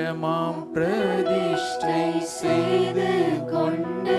மந்திரமாம் பிரதிஷ்டை செய்து கொண்டு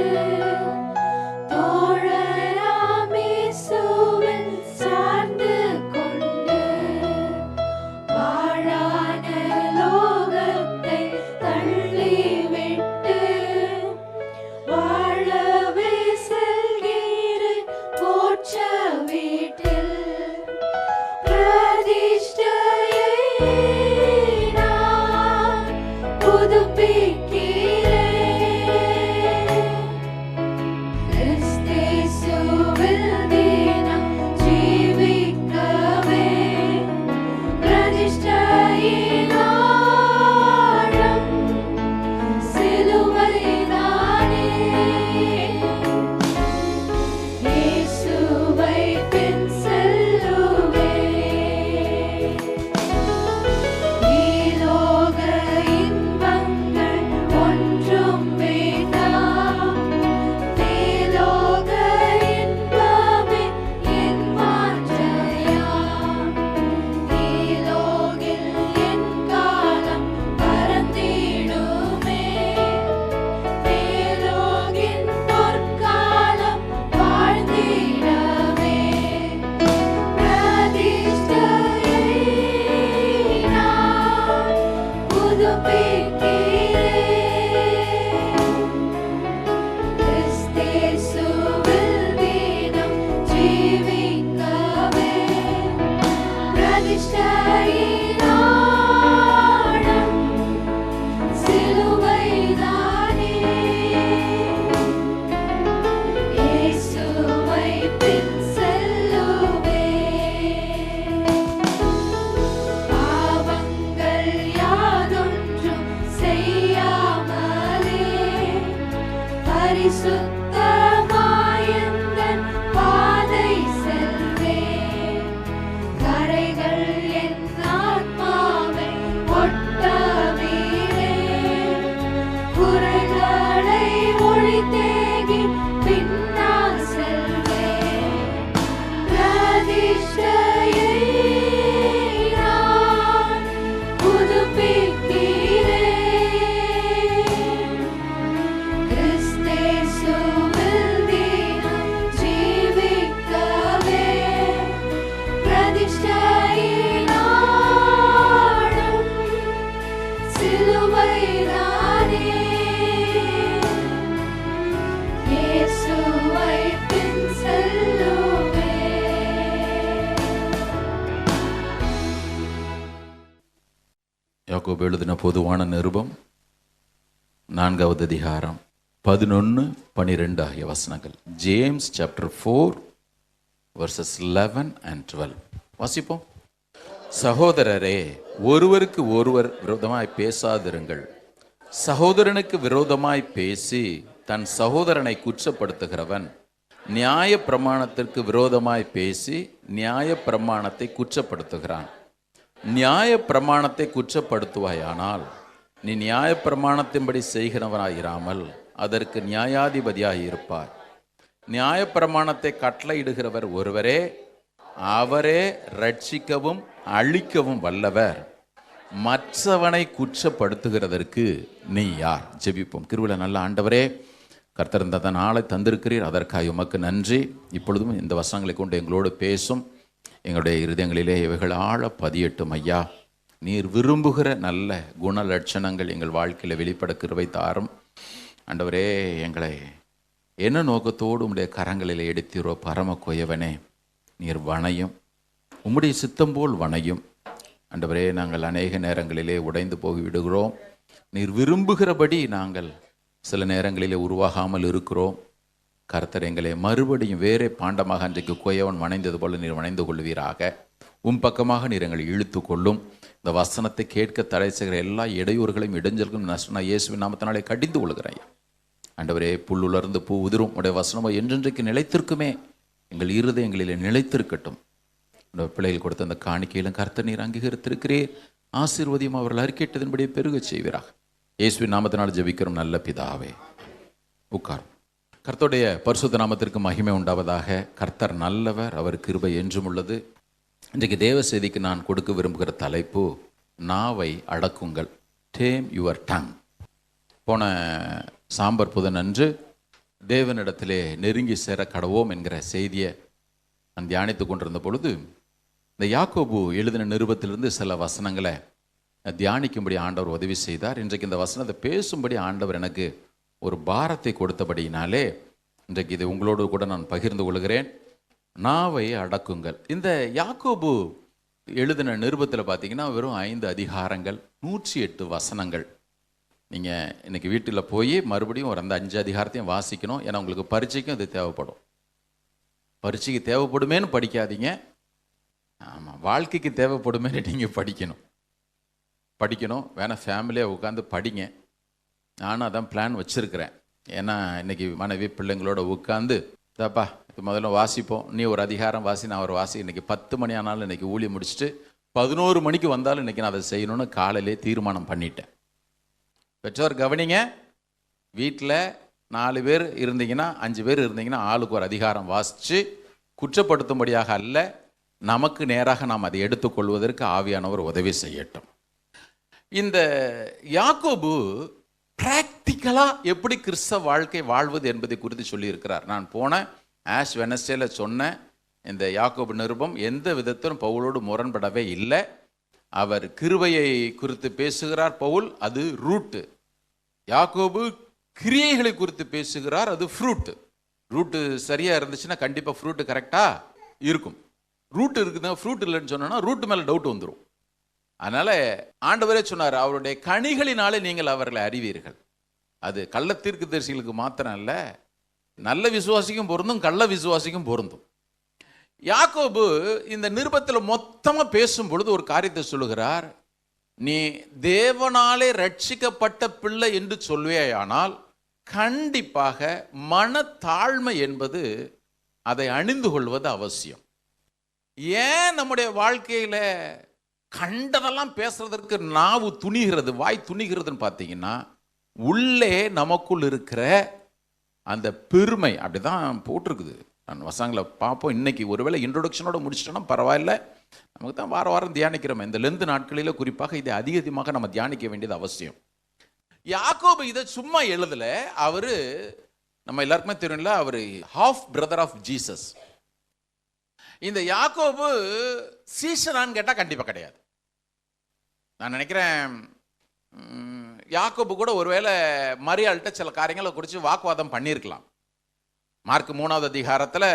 யாக்கோபு எழுதின பொதுவான நிருபம் 4வது அதிகாரம் 11, 12 ஆகிய வசனங்கள். ஜேம்ஸ் சாப்டர் 4 verses 11 and 12 வாசிப்போம். சகோதரரே, ஒருவருக்கு ஒருவர் விரோதமாய் பேசாதிருங்கள். சகோதரனுக்கு விரோதமாய் பேசி தன் சகோதரனை குற்றப்படுத்துகிறவன் நியாய பிரமாணத்திற்கு விரோதமாய் பேசி நியாய பிரமாணத்தை குற்றப்படுத்துகிறான். நியாய பிரமாணத்தை குற்றப்படுத்துவாயானால் நீ நியாய பிரமாணத்தின்படி செய்கிறவனாயிராமல் அதற்கு நியாயாதிபதியாய் இருப்பாய். நியாய பிரமாணத்தை கட்டளையிடுகிறவர் ஒருவரே, அவரே ரட்சிக்கவும் அழிக்கவும் வல்லவர். மற்றவனை குற்றப்படுத்துகிறதற்கு நீ யார்? ஜெபிப்போம். கிருபையுள்ள நல்ல ஆண்டவரே, கர்த்தர் இந்த நாளை தந்திருக்கிறீர், அதற்காக உமக்கு நன்றி. இப்பொழுதும் இந்த வசனங்களை கொண்டு எங்களோடு பேசும். எங்களுடைய இருதயங்களிலே இவைகள் ஆழ பதியட்டும் ஐயா. நீர் விரும்புகிற நல்ல குண லட்சணங்கள் எங்கள் வாழ்க்கையில் வெளிப்பட கிருபை தாரும் ஆண்டவரே. எங்களை என்ன நோக்கத்தோடு உம்முடைய கரங்களில் எடுத்தீரோ பரம கொயவனே, நீர் வணையும், உம்முடைய சித்தம் போல் வணையும் ஆண்டவரே. நாங்கள் அநேக நேரங்களிலே உடைந்து போய் விடுகிறோம். நீர் விரும்புகிறபடி நாங்கள் சில நேரங்களிலே உருவாகாமல் இருக்கிறோம். கர்த்தர் எங்களை மறுபடியும் வேறே பாண்டமாக அன்றைக்கு கொயவன் வணைந்தது போல நீர் வணைந்து கொள்வீராக. பக்கமாக நீர் எங்களை இழுத்து கொள்ளும். இந்த வசனத்தை கேட்க தடை செய்கிற எல்லா இடையூறுகளையும் இடைஞ்சல்களும் நஷ்டனா இயேசுவின் நாமத்தினாலே கடிந்து கொள்கிறேன் ஆண்டவரே. புல்லுலர்ந்து பூ உதிரும் உடைய வசனமோ என்றென்றைக்கு நிலைத்திருக்குமே. எங்கள் இருதயங்களிலே நிலைத்திருக்கட்டும். பிள்ளைகள் கொடுத்த அந்த காணிக்கையிலும் கர்த்தர் நீர் அங்கீகரித்திருக்கிறீர். ஆசீர்வதியும் அவர்கள் அறிக்கையிட்டதன்படியே பெருக செய்வீராக. இயேசுவின் நாமத்தினால் ஜெபிக்கிறோம் நல்ல பிதாவே. உட்கார். கர்த்தருடைய பரிசுத்த நாமத்திற்கு மகிமை உண்டாவதாக. கர்த்தர் நல்லவர், அவர் கிருபை என்றும் உள்ளது. இன்றைக்கு தேவ செய்திக்கு நான் கொடுக்க விரும்புகிற தலைப்பு, நாவை அடக்குங்கள். Dam your tongue. போன சாம்பர் புதனன்று தேவனிடத்திலே நெருங்கி சேர கடவோம் என்கிற செய்தியை நான் தியானித்து கொண்டிருந்த பொழுது இந்த யாக்கோபு எழுதின நிருபத்திலிருந்து சில வசனங்களை தியானிக்கும்படி ஆண்டவர் உதவி செய்தார். இன்றைக்கு இந்த வசனத்தை பேசும்படி ஆண்டவர் எனக்கு ஒரு பாரத்தை கொடுத்தபடியினாலே இன்றைக்கு இது உங்களோடு கூட நான் பகிர்ந்து கொள்கிறேன். நாவை அடக்குங்கள். இந்த யாக்கோபு எழுதின நிருபத்தில் பார்த்தீங்கன்னா வெறும் 5 அதிகாரங்கள், 108 வசனங்கள். நீங்கள் இன்னைக்கு வீட்டில் போய் மறுபடியும் ஒரு அந்த 5 அதிகாரத்தையும் வாசிக்கணும். ஏன்னா உங்களுக்கு பரீட்சைக்கும் இது தேவைப்படும். பரீட்சைக்கு தேவைப்படுமேன்னு படிக்காதீங்க. ஆமாம், வாழ்க்கைக்கு தேவைப்படுமேன்னு நீங்கள் படிக்கணும். வேணால் ஃபேமிலியாக உட்காந்து படிங்க. நானும் அதான் பிளான் வச்சுருக்கிறேன். ஏன்னா இன்றைக்கி மனைவி பிள்ளைங்களோட உட்காந்து தாப்பா இது முதல்ல வாசிப்போம், நீ ஒரு அதிகாரம் வாசி, நான் ஒரு வாசி. இன்றைக்கி 10 மணி ஆனாலும் இன்றைக்கி ஊழியம் முடிச்சுட்டு 11 மணிக்கு வந்தாலும் இன்றைக்கி நான் அதை செய்யணும்னு காலையிலே தீர்மானம் பண்ணிட்டேன். பெற்றோர் கவனிங்க, வீட்டில் 4 பேர் இருந்தீங்கன்னா 5 பேர் இருந்தீங்கன்னா ஆளுக்கு ஒரு அதிகாரம் வாசித்து குற்றப்படுத்தும்படியாக அல்ல, நமக்கு நேராக நாம் அதை எடுத்துக்கொள்வதற்கு ஆவியானவர் உதவி செய்யட்டும். இந்த யாக்கோபு பிராக்டிக்கலாக எப்படி கிறிஸ்தவ வாழ்க்கை வாழ்வது என்பதை குறித்து சொல்லியிருக்கிறார். நான் போன ஆஷ் வெனஸ்டேல சொன்ன இந்த யாக்கோபு நிருபம் எந்த விதத்திலும் பவுலோடு முரண்படவே இல்லை. அவர் கிருபையை குறித்து பேசுகிறார் பவுல், அது ரூட்டு. யாக்கோபு கிரியைகளை குறித்து பேசுகிறார், அது ஃப்ரூட்டு. ரூட்டு சரியாக இருந்துச்சுன்னா கண்டிப்பாக ஃப்ரூட்டு கரெக்டாக இருக்கும். ரூட்டு இருக்குதுன்னா ஃப்ரூட் இல்லைன்னு சொன்னோன்னா ரூட்டு மேலே டவுட் வந்துடும். அதனால் ஆண்டவரே சொன்னார், அவருடைய கனிகளினாலே நீங்கள் அவர்களை அறிவீர்கள். அது கள்ள தீர்க்கதரிசிகளுக்கு மாத்திரம் அல்ல, நல்ல விசுவாசிக்கும் பொருந்தும், கள்ள விசுவாசிக்கும் பொருந்தும். யாக்கோபு இந்த நிருபத்தில் மொத்தமாக பேசும் பொழுது ஒரு காரியத்தை சொல்லுகிறார். நீ தேவனாலே ரட்சிக்கப்பட்ட பிள்ளை என்று சொல்வேயானால் கண்டிப்பாக மனத்தாழ்மை என்பது அதை அணிந்து கொள்வது அவசியம். ஏன் நம்முடைய வாழ்க்கையில் கண்டதெல்லாம் பேசுறதற்கு நாவு துணிகிறது, வாய் துணிகிறதுன்னு பார்த்தீங்கன்னா, உள்ளே நமக்குள் இருக்கிற அந்த பெருமை அப்படிதான் போட்டிருக்குது. நான் வசங்களை பார்ப்போம். இன்னைக்கு ஒருவேளை இன்ட்ரோடக்ஷனோட முடிச்சிட்டோன்னா பரவாயில்ல, நமக்கு தான் வாரம் தியானிக்கிறோம். இந்த லெந்து நாட்களில் குறிப்பாக இதை அதிகமாக நம்ம தியானிக்க வேண்டியது அவசியம். யாக்கோபு இதை சும்மா எழுதல. அவரு நம்ம எல்லாருக்குமே தெரியும்ல, அவர் ஹாஃப் பிரதர் ஆஃப் ஜீசஸ். இந்த யாக்கோபு சீசனான்னு கேட்டால் கண்டிப்பாக கிடையாது. நான் நினைக்கிறேன் யாக்கோபு கூட ஒருவேளை மரியாள்கிட்ட சில காரியங்களை குறித்து வாக்குவாதம் பண்ணியிருக்கலாம். மார்க் 3வது அதிகாரத்தில்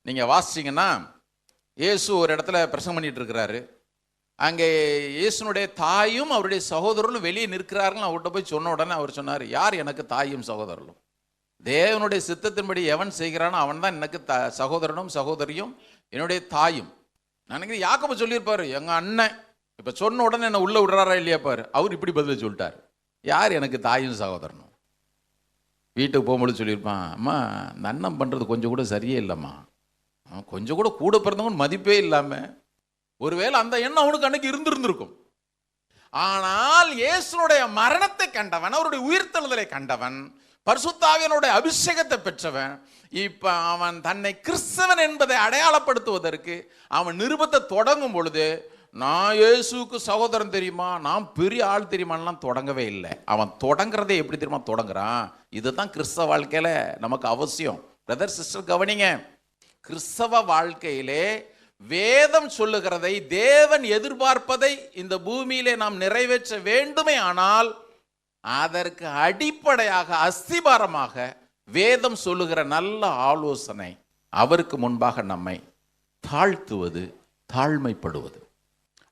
நீங்கள் வாசிச்சிங்கன்னா, இயேசு ஒரு இடத்துல பிரசங்கம் பண்ணிட்டு இருக்கிறாரு. அங்கே இயேசுனுடைய தாயும் அவருடைய சகோதரர்களும் வெளியே நிற்கிறார்கள். அவர்கிட்ட போய் சொன்ன உடனே அவர் சொன்னார், யார் எனக்கு தாயும் சகோதரர்களும்? தேவனுடைய சித்தத்தின்படி எவன் செய்கிறானோ அவன் தான் எனக்கு சகோதரனும் சகோதரியும் என்னுடைய தாயும். நான் நினைக்கிறேன் யாக்கோபு சொல்லியிருப்பாரு, எங்கள் அண்ணன் இப்போ சொன்ன உடனே என்ன உள்ள விடுறாரா இல்லையா பாரு. அவர் இப்படி பதில் சொல்லிட்டார், யார் எனக்கு தாயும் சகோதரனும்? வீட்டுக்கு போகும்போது சொல்லியிருப்பான், அம்மா இந்த அண்ணன் பண்ணுறது கொஞ்சம் கூட சரியே இல்லைம்மா, அவன் கொஞ்சம் கூட பிறந்தவன் மதிப்பே இல்லாமல். ஒருவேளை அந்த எண்ணம் அவனுக்கு அன்னைக்கு இருந்திருந்திருக்கும். ஆனால் இயேசுனுடைய மரணத்தை கண்டவன், அவருடைய உயிர்த்தெழுதலை கண்டவன், பரிசுத்த ஆவியானவருடைய அபிஷேகத்தை பெற்றவன், இப்ப அவன் தன்னை கிறிஸ்தவன் என்பதை அடையாளப்படுத்துவதற்கு அவன் நிருபத்தை தொடங்கும் பொழுது, நான் இயேசுக்கு சகோதரன் தெரியுமா, நான் பெரிய ஆள் தெரியுமான்லாம் தொடங்கவே இல்லை. அவன் தொடங்குறதே எப்படி தெரியுமா தொடங்குறான். இதுதான் கிறிஸ்தவ வாழ்க்கையில நமக்கு அவசியம். பிரதர் சிஸ்டர் கவனிங்க, கிறிஸ்தவ வாழ்க்கையிலே வேதம் சொல்லுகிறதை, தேவன் எதிர்பார்ப்பதை இந்த பூமியிலே நாம் நிறைவேற்ற வேண்டுமே ஆனால் அதற்கு அடிப்படையாக அஸ்திபாரமாக வேதம் சொல்லுகிற நல்ல ஆலோசனை, அவருக்கு முன்பாக நம்மை தாழ்த்துவது, தாழ்மைப்படுவது.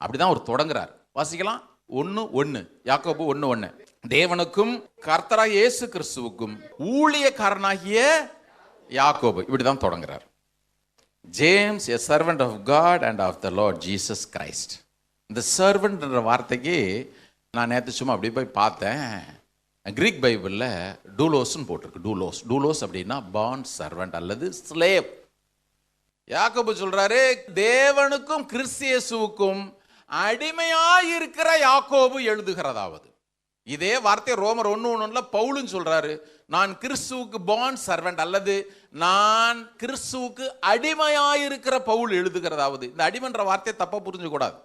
அப்படிதான் அவர் தொடங்குறார். வாசிக்கலாம். 1:1 யாக்கோபு 1:1. தேவனுக்கும் கர்த்தராகிய இயேசு கிறிஸ்துவுக்கும் ஊழியக்காரனாகிய யாக்கோபு, இப்படிதான் தொடங்குறார். James, a servant of God and of the Lord Jesus Christ. இந்த சர்வெண்ட் என்ற வார்த்தைக்கு நான் நேற்று சும்மா அப்படி போய் பார்த்தேன். கிரீக் பைபிளில் டூலோஸ்ன்னு போட்டிருக்கு. டூலோஸ் அப்படின்னா பாண்ட் சர்வெண்ட் அல்லது ஸ்லேவ். யாக்கோபு சொல்றாரு, தேவனுக்கும் கிறிஸ்து இயேசுவுக்கும் அடிமையாயிருக்கிற யாக்கோபு எழுதுகிறதாவது. இதே வார்த்தை ரோமர் 1:1 பவுலும் சொல்றாரு, நான் கிறிஸ்துவுக்கு பாண்ட் சர்வெண்ட் அல்லது நான் கிறிஸ்துவுக்கு அடிமையாயிருக்கிற பவுல் எழுதுகிறதாவது. இந்த அடிமைன்ற வார்த்தையை தப்பா புரிஞ்சு கூடாது.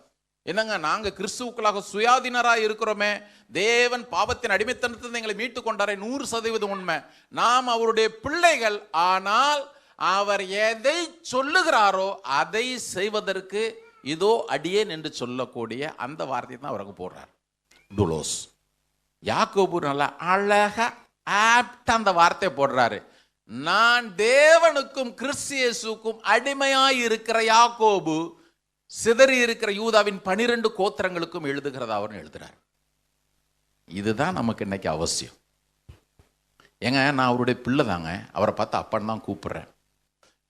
என்னங்க நாங்க கிறிஸ்துவுக்குள்ளாக சுயாதீனராக இருக்கிறோமே, தேவன் பாவத்தின் அடிமைத்தனத்தை எங்களை மீட்டு கொண்டாரே, 100% உண்மை. நாம் அவருடைய பிள்ளைகள். ஆனால் அவர் எதை சொல்லுகிறாரோ அதை செய்வதற்கு இதோ அடியேன் என்று சொல்லக்கூடிய அந்த வார்த்தையை தான் அவருக்கு போடுறார், டுலோஸ். யாக்கோபு நல்லா அழகா ஆப்டா அந்த வார்த்தையை போடுறாரு. நான் தேவனுக்கும் கிறிஸ்து இயேசுவுக்கும் அடிமையாய் இருக்கிற யாக்கோபு சிதறி இருக்கிற யூதாவின் 12 கோத்திரங்களுக்கும் எழுதுகிறதா அவர் எழுதுறார். இதுதான் நமக்கு இன்னைக்கு அவசியம். ஏங்க நான் அவருடைய பிள்ளை தாங்க, அவரை பார்த்து அப்பன் தான் கூப்பிடுறேன்.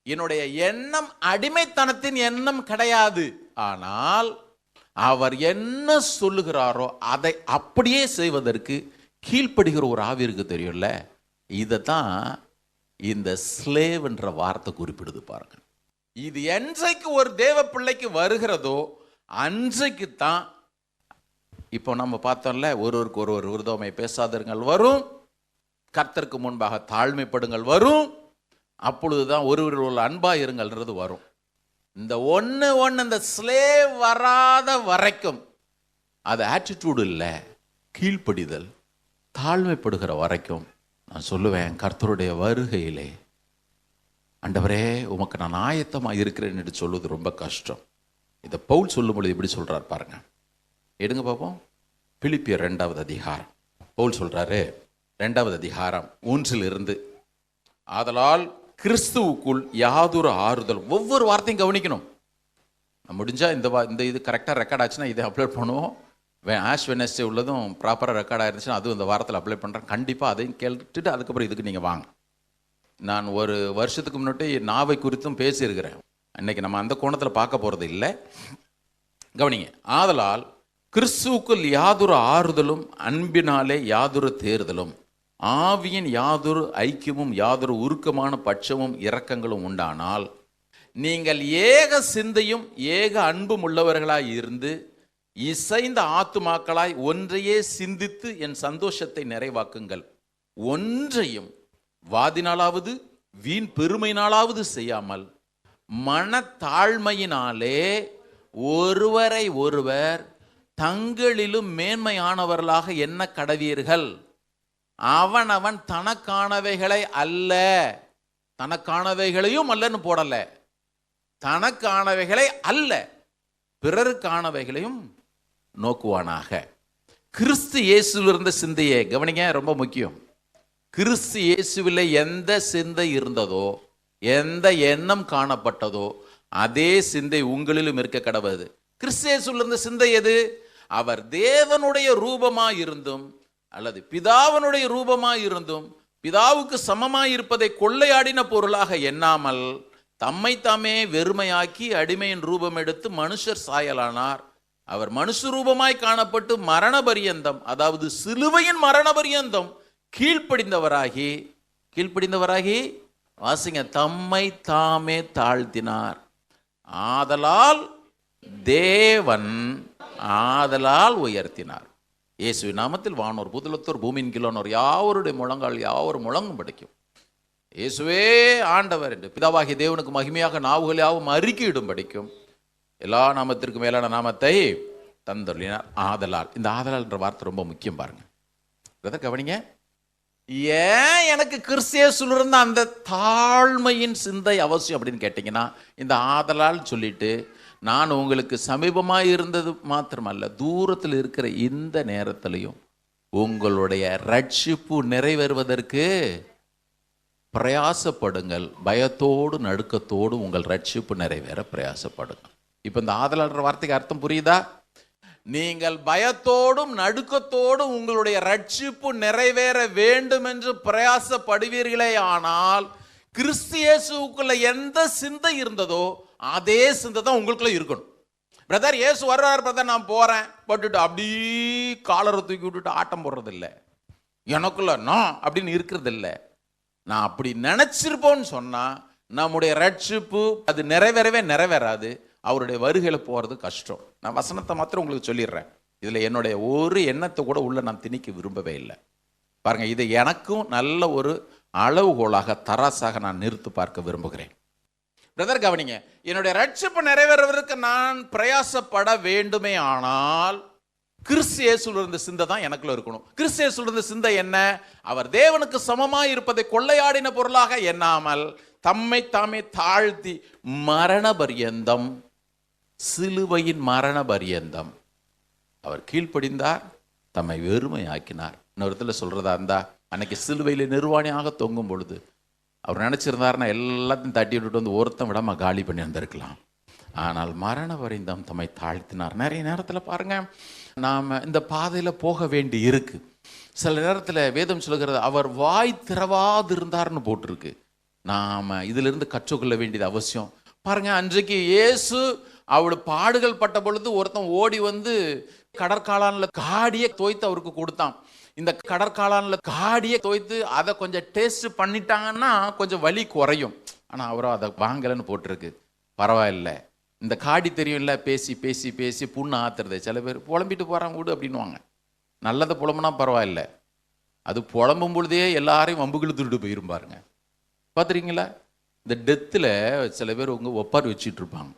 என்னுடைய எண்ணம் அடிமைத்தனத்தின் எண்ணம் கிடையாது. ஆனால் அவர் என்ன சொல்லுகிறாரோ அதை அப்படியே செய்வதற்கு கீழ்ப்படுகிற ஒரு ஆவி இருக்கு, தெரியும்ல. இதைத்தான் இந்த ஸ்லேவ் என்ற வார்த்தை குறிப்பிடுது பாருங்க. இது என்றைக்கு ஒரு தேவ பிள்ளைக்கு வருகிறதோ அன்றைக்கு தான், இப்போ நம்ம பார்த்தோம்ல, ஒருவருக்கு ஒருவர் விரோதமாய் பேசாதீர்கள் வரும், கர்த்தருக்கு முன்பாக தாழ்மைப்படுங்கள் வரும், அப்பொழுதுதான் ஒருவர் உள்ள அன்பா இருங்கள்ன்றது வரும். இந்த ஒன்று இந்த ஸ்லேவ் வராத வரைக்கும் அது ஆட்டிடியூடு இல்லை, கீழ்ப்படிதல், தாழ்மைப்படுகிற வரைக்கும் நான் சொல்லுவேன், கர்த்தருடைய வருகையிலே ஆண்டவரே உமக்கு நான் ஆயத்தமாக இருக்கிறேன் என்று சொல்வது ரொம்ப கஷ்டம். இதை பவுல் சொல்லும் பொழுது எப்படி சொல்றார் பாருங்க. எடுங்க பார்ப்போம். பிலிப்பியர் 2வது அதிகாரம் பவுல் சொல்றாரு, 2வது அதிகாரம் 1 ஆதலால் கிறிஸ்துவுக்குள் யாதொரு ஆறுதல். ஒவ்வொரு வார்த்தையும் கவனிக்கணும். முடிஞ்சா இந்த இது கரெக்டாக ரெக்கார்ட் ஆச்சுன்னா இதை அப்லோட் பண்ணுவோம். ஆஷ் வெனஸ்டே உள்ளதும் ப்ராப்பராக ரெக்கார்ட் ஆயிருந்துச்சுன்னா அதுவும் இந்த வாரத்தில் அப்ளை பண்ணுறேன். கண்டிப்பாக அதையும் கேட்டுட்டு அதுக்கப்புறம் இதுக்கு நீங்கள் வாங்க. நான் ஒரு வருஷத்துக்கு முன்னாடி நாவை குறித்தும் பேசியிருக்கிறேன். அன்னைக்கு நம்ம அந்த கோணத்தில் பார்க்க போகிறது இல்லை. கவனிங்க. ஆதலால் கிறிஸ்துவுக்குள் யாதொரு ஆறுதலும் அன்பினாலே யாதொரு தேறுதலும் ஆவியின் யாதொரு ஐக்கியமும் யாதொரு உருக்கமான பட்சமும் இரக்கங்களும் உண்டானால் நீங்கள் ஏக சிந்தையும் ஏக அன்பும் உள்ளவர்களாய் இருந்து இசைந்த ஆத்துமாக்களாய் ஒன்றையே சிந்தித்து என் சந்தோஷத்தை நிறைவாக்குங்கள். ஒன்றையும் வாதினாலாவது வீண் பெருமையினாலாவது செய்யாமல் மனத்தாழ்மையினாலே ஒருவரை ஒருவர் தங்களிலும் மேன்மையானவர்களாக எண்ண கடவீர்கள். அவனவன் தனக்கானவைகளை அல்ல, தனக்கானவைகளையும் அல்லன்னு போடல, தனக்கானவைகளை அல்ல பிறருக்கானவைகளையும் நோக்குவானாக. கிறிஸ்து இயேசுவில் இருந்த சிந்தையே கவனிங்க, ரொம்ப முக்கியம். கிறிஸ்து இயேசுவில் எந்த சிந்தை இருந்ததோ, எந்த எண்ணம் காணப்பட்டதோ அதே சிந்தை உங்களிலும் இருக்க கடவுது. கிறிஸ்து இயேசுவில் இருந்த சிந்தை எது? அவர் தேவனுடைய ரூபமாய் இருந்தும் அல்லது பிதாவனுடைய ரூபமாய் இருந்தும் பிதாவுக்கு சமமாய் இருப்பதை கொள்ளையாடின பொருளாக எண்ணாமல் தம்மை தாமே வெறுமையாக்கி அடிமையின் ரூபம் எடுத்து மனுஷர் சாயலானார். அவர் மனுஷ ரூபமாய் காணப்பட்டு மரண பரியந்தம், அதாவது சிலுவையின் மரண பரியந்தம் கீழ்ப்படிந்தவராகி வாசிங்க, தம்மை தாமே தாழ்த்தினார். ஆதலால் தேவன் உயர்த்தினார். இயேசுவின் நாமத்தில் வானோர் பூதலத்தோர் பூமியின் கீழோனோர் யாவருடைய முழங்கால் யாவரும் முழங்கும் படிக்கும். இயேசுவே ஆண்டவர் என்று பிதாவாகிய தேவனுக்கு மகிமையாக நாவுகள் யாவும் அறிக்கையிடும் படிக்கும். எல்லா நாமத்திற்கு மேலான நாமத்தை தந்தருளினார். ஆதலால், இந்த ஆதலால் என்ற வார்த்தை ரொம்ப முக்கியம் பாருங்க. இதை கவனிங்க. ஏன் எனக்கு கிறிஸ்து இயேசுவில் இருந்த அந்த தாழ்மையின் சிந்தை அவசியம் அப்படின்னு கேட்டிங்கன்னா, இந்த ஆதலால் சொல்லிட்டு நான் உங்களுக்கு சமீபமாக இருந்தது மாத்திரமல்ல, தூரத்தில் இருக்கிற இந்த நேரத்திலையும் உங்களுடைய ரட்சிப்பு நிறைவேறுவதற்கு பிரயாசப்படுங்கள். பயத்தோடு நடுக்கத்தோடு உங்கள் ரட்சிப்பு நிறைவேற பிரயாசப்படுங்கள். இப்போ இந்த ஆதலான்ற வார்த்தைக்கு அர்த்தம் புரியுதா? நீங்கள் பயத்தோடும் நடுக்கத்தோடும் உங்களுடைய ரட்சிப்பு நிறைவேற வேண்டும் என்று பிரயாசப்படுவீர்களே ஆனால் கிறிஸ்து இயேசுவுக்குள்ள எந்த சிந்தை இருந்ததோ அதே சிந்தை தான் உங்களுக்குள்ள இருக்கணும். பிரதர் இயேசு வர்றார் பிரதர், நான் போறேன் போட்டுட்டு அப்படி காலரை தூக்கி விட்டுட்டு ஆட்டம் போடுறது இல்லை. எனக்குள்ள நான் அப்படின்னு இருக்கிறது இல்லை. நான் அப்படி நினைச்சிருப்போன்னு சொன்னா நம்முடைய ரட்சிப்பு அது நிறைவேறாது. அவருடைய வருகையில் போகிறது கஷ்டம். நான் வசனத்தை மாத்திரம் உங்களுக்கு சொல்லிடுறேன். இதில் என்னுடைய ஒரு எண்ணத்தை கூட உள்ள நான் திணிக்க விரும்பவே இல்லை. பாருங்க, இதை எனக்கும் நல்ல ஒரு அளவுகோலாக தராசாக நான் நிறுத்து பார்க்க விரும்புகிறேன். பிரதர் கவனிங்க, என்னுடைய ரட்சிப்பு நிறைவேறுவதற்கு நான் பிரயாசப்பட வேண்டுமே ஆனால் கிறிஸ்து இயேசுல இருந்த சிந்தை தான் எனக்குள்ள இருக்கணும். கிறிஸ்து இயேசுல இருந்த சிந்தை என்ன? அவர் தேவனுக்கு சமமாய் இருப்பதை கொள்ளையாடின பொருளாக எண்ணாமல் தம்மை தாமே தாழ்த்தி மரண பரியந்தம், சிலுவையின் மரண பரியந்தம் அவர் கீழ்ப்படிந்தார், தம்மை வெறுமையாக்கினார். இன்னொருத்துல சொல்றதா இருந்தா, அன்னைக்கு சிலுவையில் நிர்வாணியாக தொங்கும் பொழுது அவர் நினைச்சிருந்தாருன்னா எல்லாத்தையும் தட்டி விட்டுட்டு வந்து ஒருத்தன் விடாம காலி பண்ணி வந்திருக்கலாம். ஆனால் மரண பரியந்தம் தம்மை தாழ்த்தினார். நிறைய நேரத்தில் பாருங்க, நாம் இந்த பாதையில் போக வேண்டி இருக்கு. சில நேரத்தில் வேதம் சொல்லுகிறது அவர் வாய் திறவாதிருந்தார்னு போட்டிருக்கு. நாம் இதிலிருந்து கற்றுக்கொள்ள வேண்டியது அவசியம். பாருங்க, அன்றைக்கு இயேசு அவளோட பாடுகள் பட்ட பொழுது ஒருத்தன் ஓடி வந்து கடற்காலான்ல காடியை தோய்த்து அவருக்கு கொடுத்தான். இந்த கடற்காலான்ல காடியை தோய்த்து அதை கொஞ்சம் டேஸ்ட் பண்ணிட்டாங்கன்னா கொஞ்சம் வலி குறையும். ஆனால் அவரோ அதை வாங்கலைன்னு போட்டிருக்கு. பரவாயில்ல, இந்த காடி தெரியும்ல, பேசி பேசி பேசி புண்ணு ஆத்துறது. சில பேர் புலம்பிட்டு போகிறாங்க விடு அப்படின்வாங்க. நல்லதை புலம்புனா பரவாயில்ல, அது புலம்பும் பொழுதே எல்லாரையும் வம்புகள் திருட்டு போயிருப்பாருங்க. பார்த்துருக்கீங்களா? இந்த டெத்தில் சில பேர் ஒப்பாரி வச்சுட்டு இருப்பாங்க.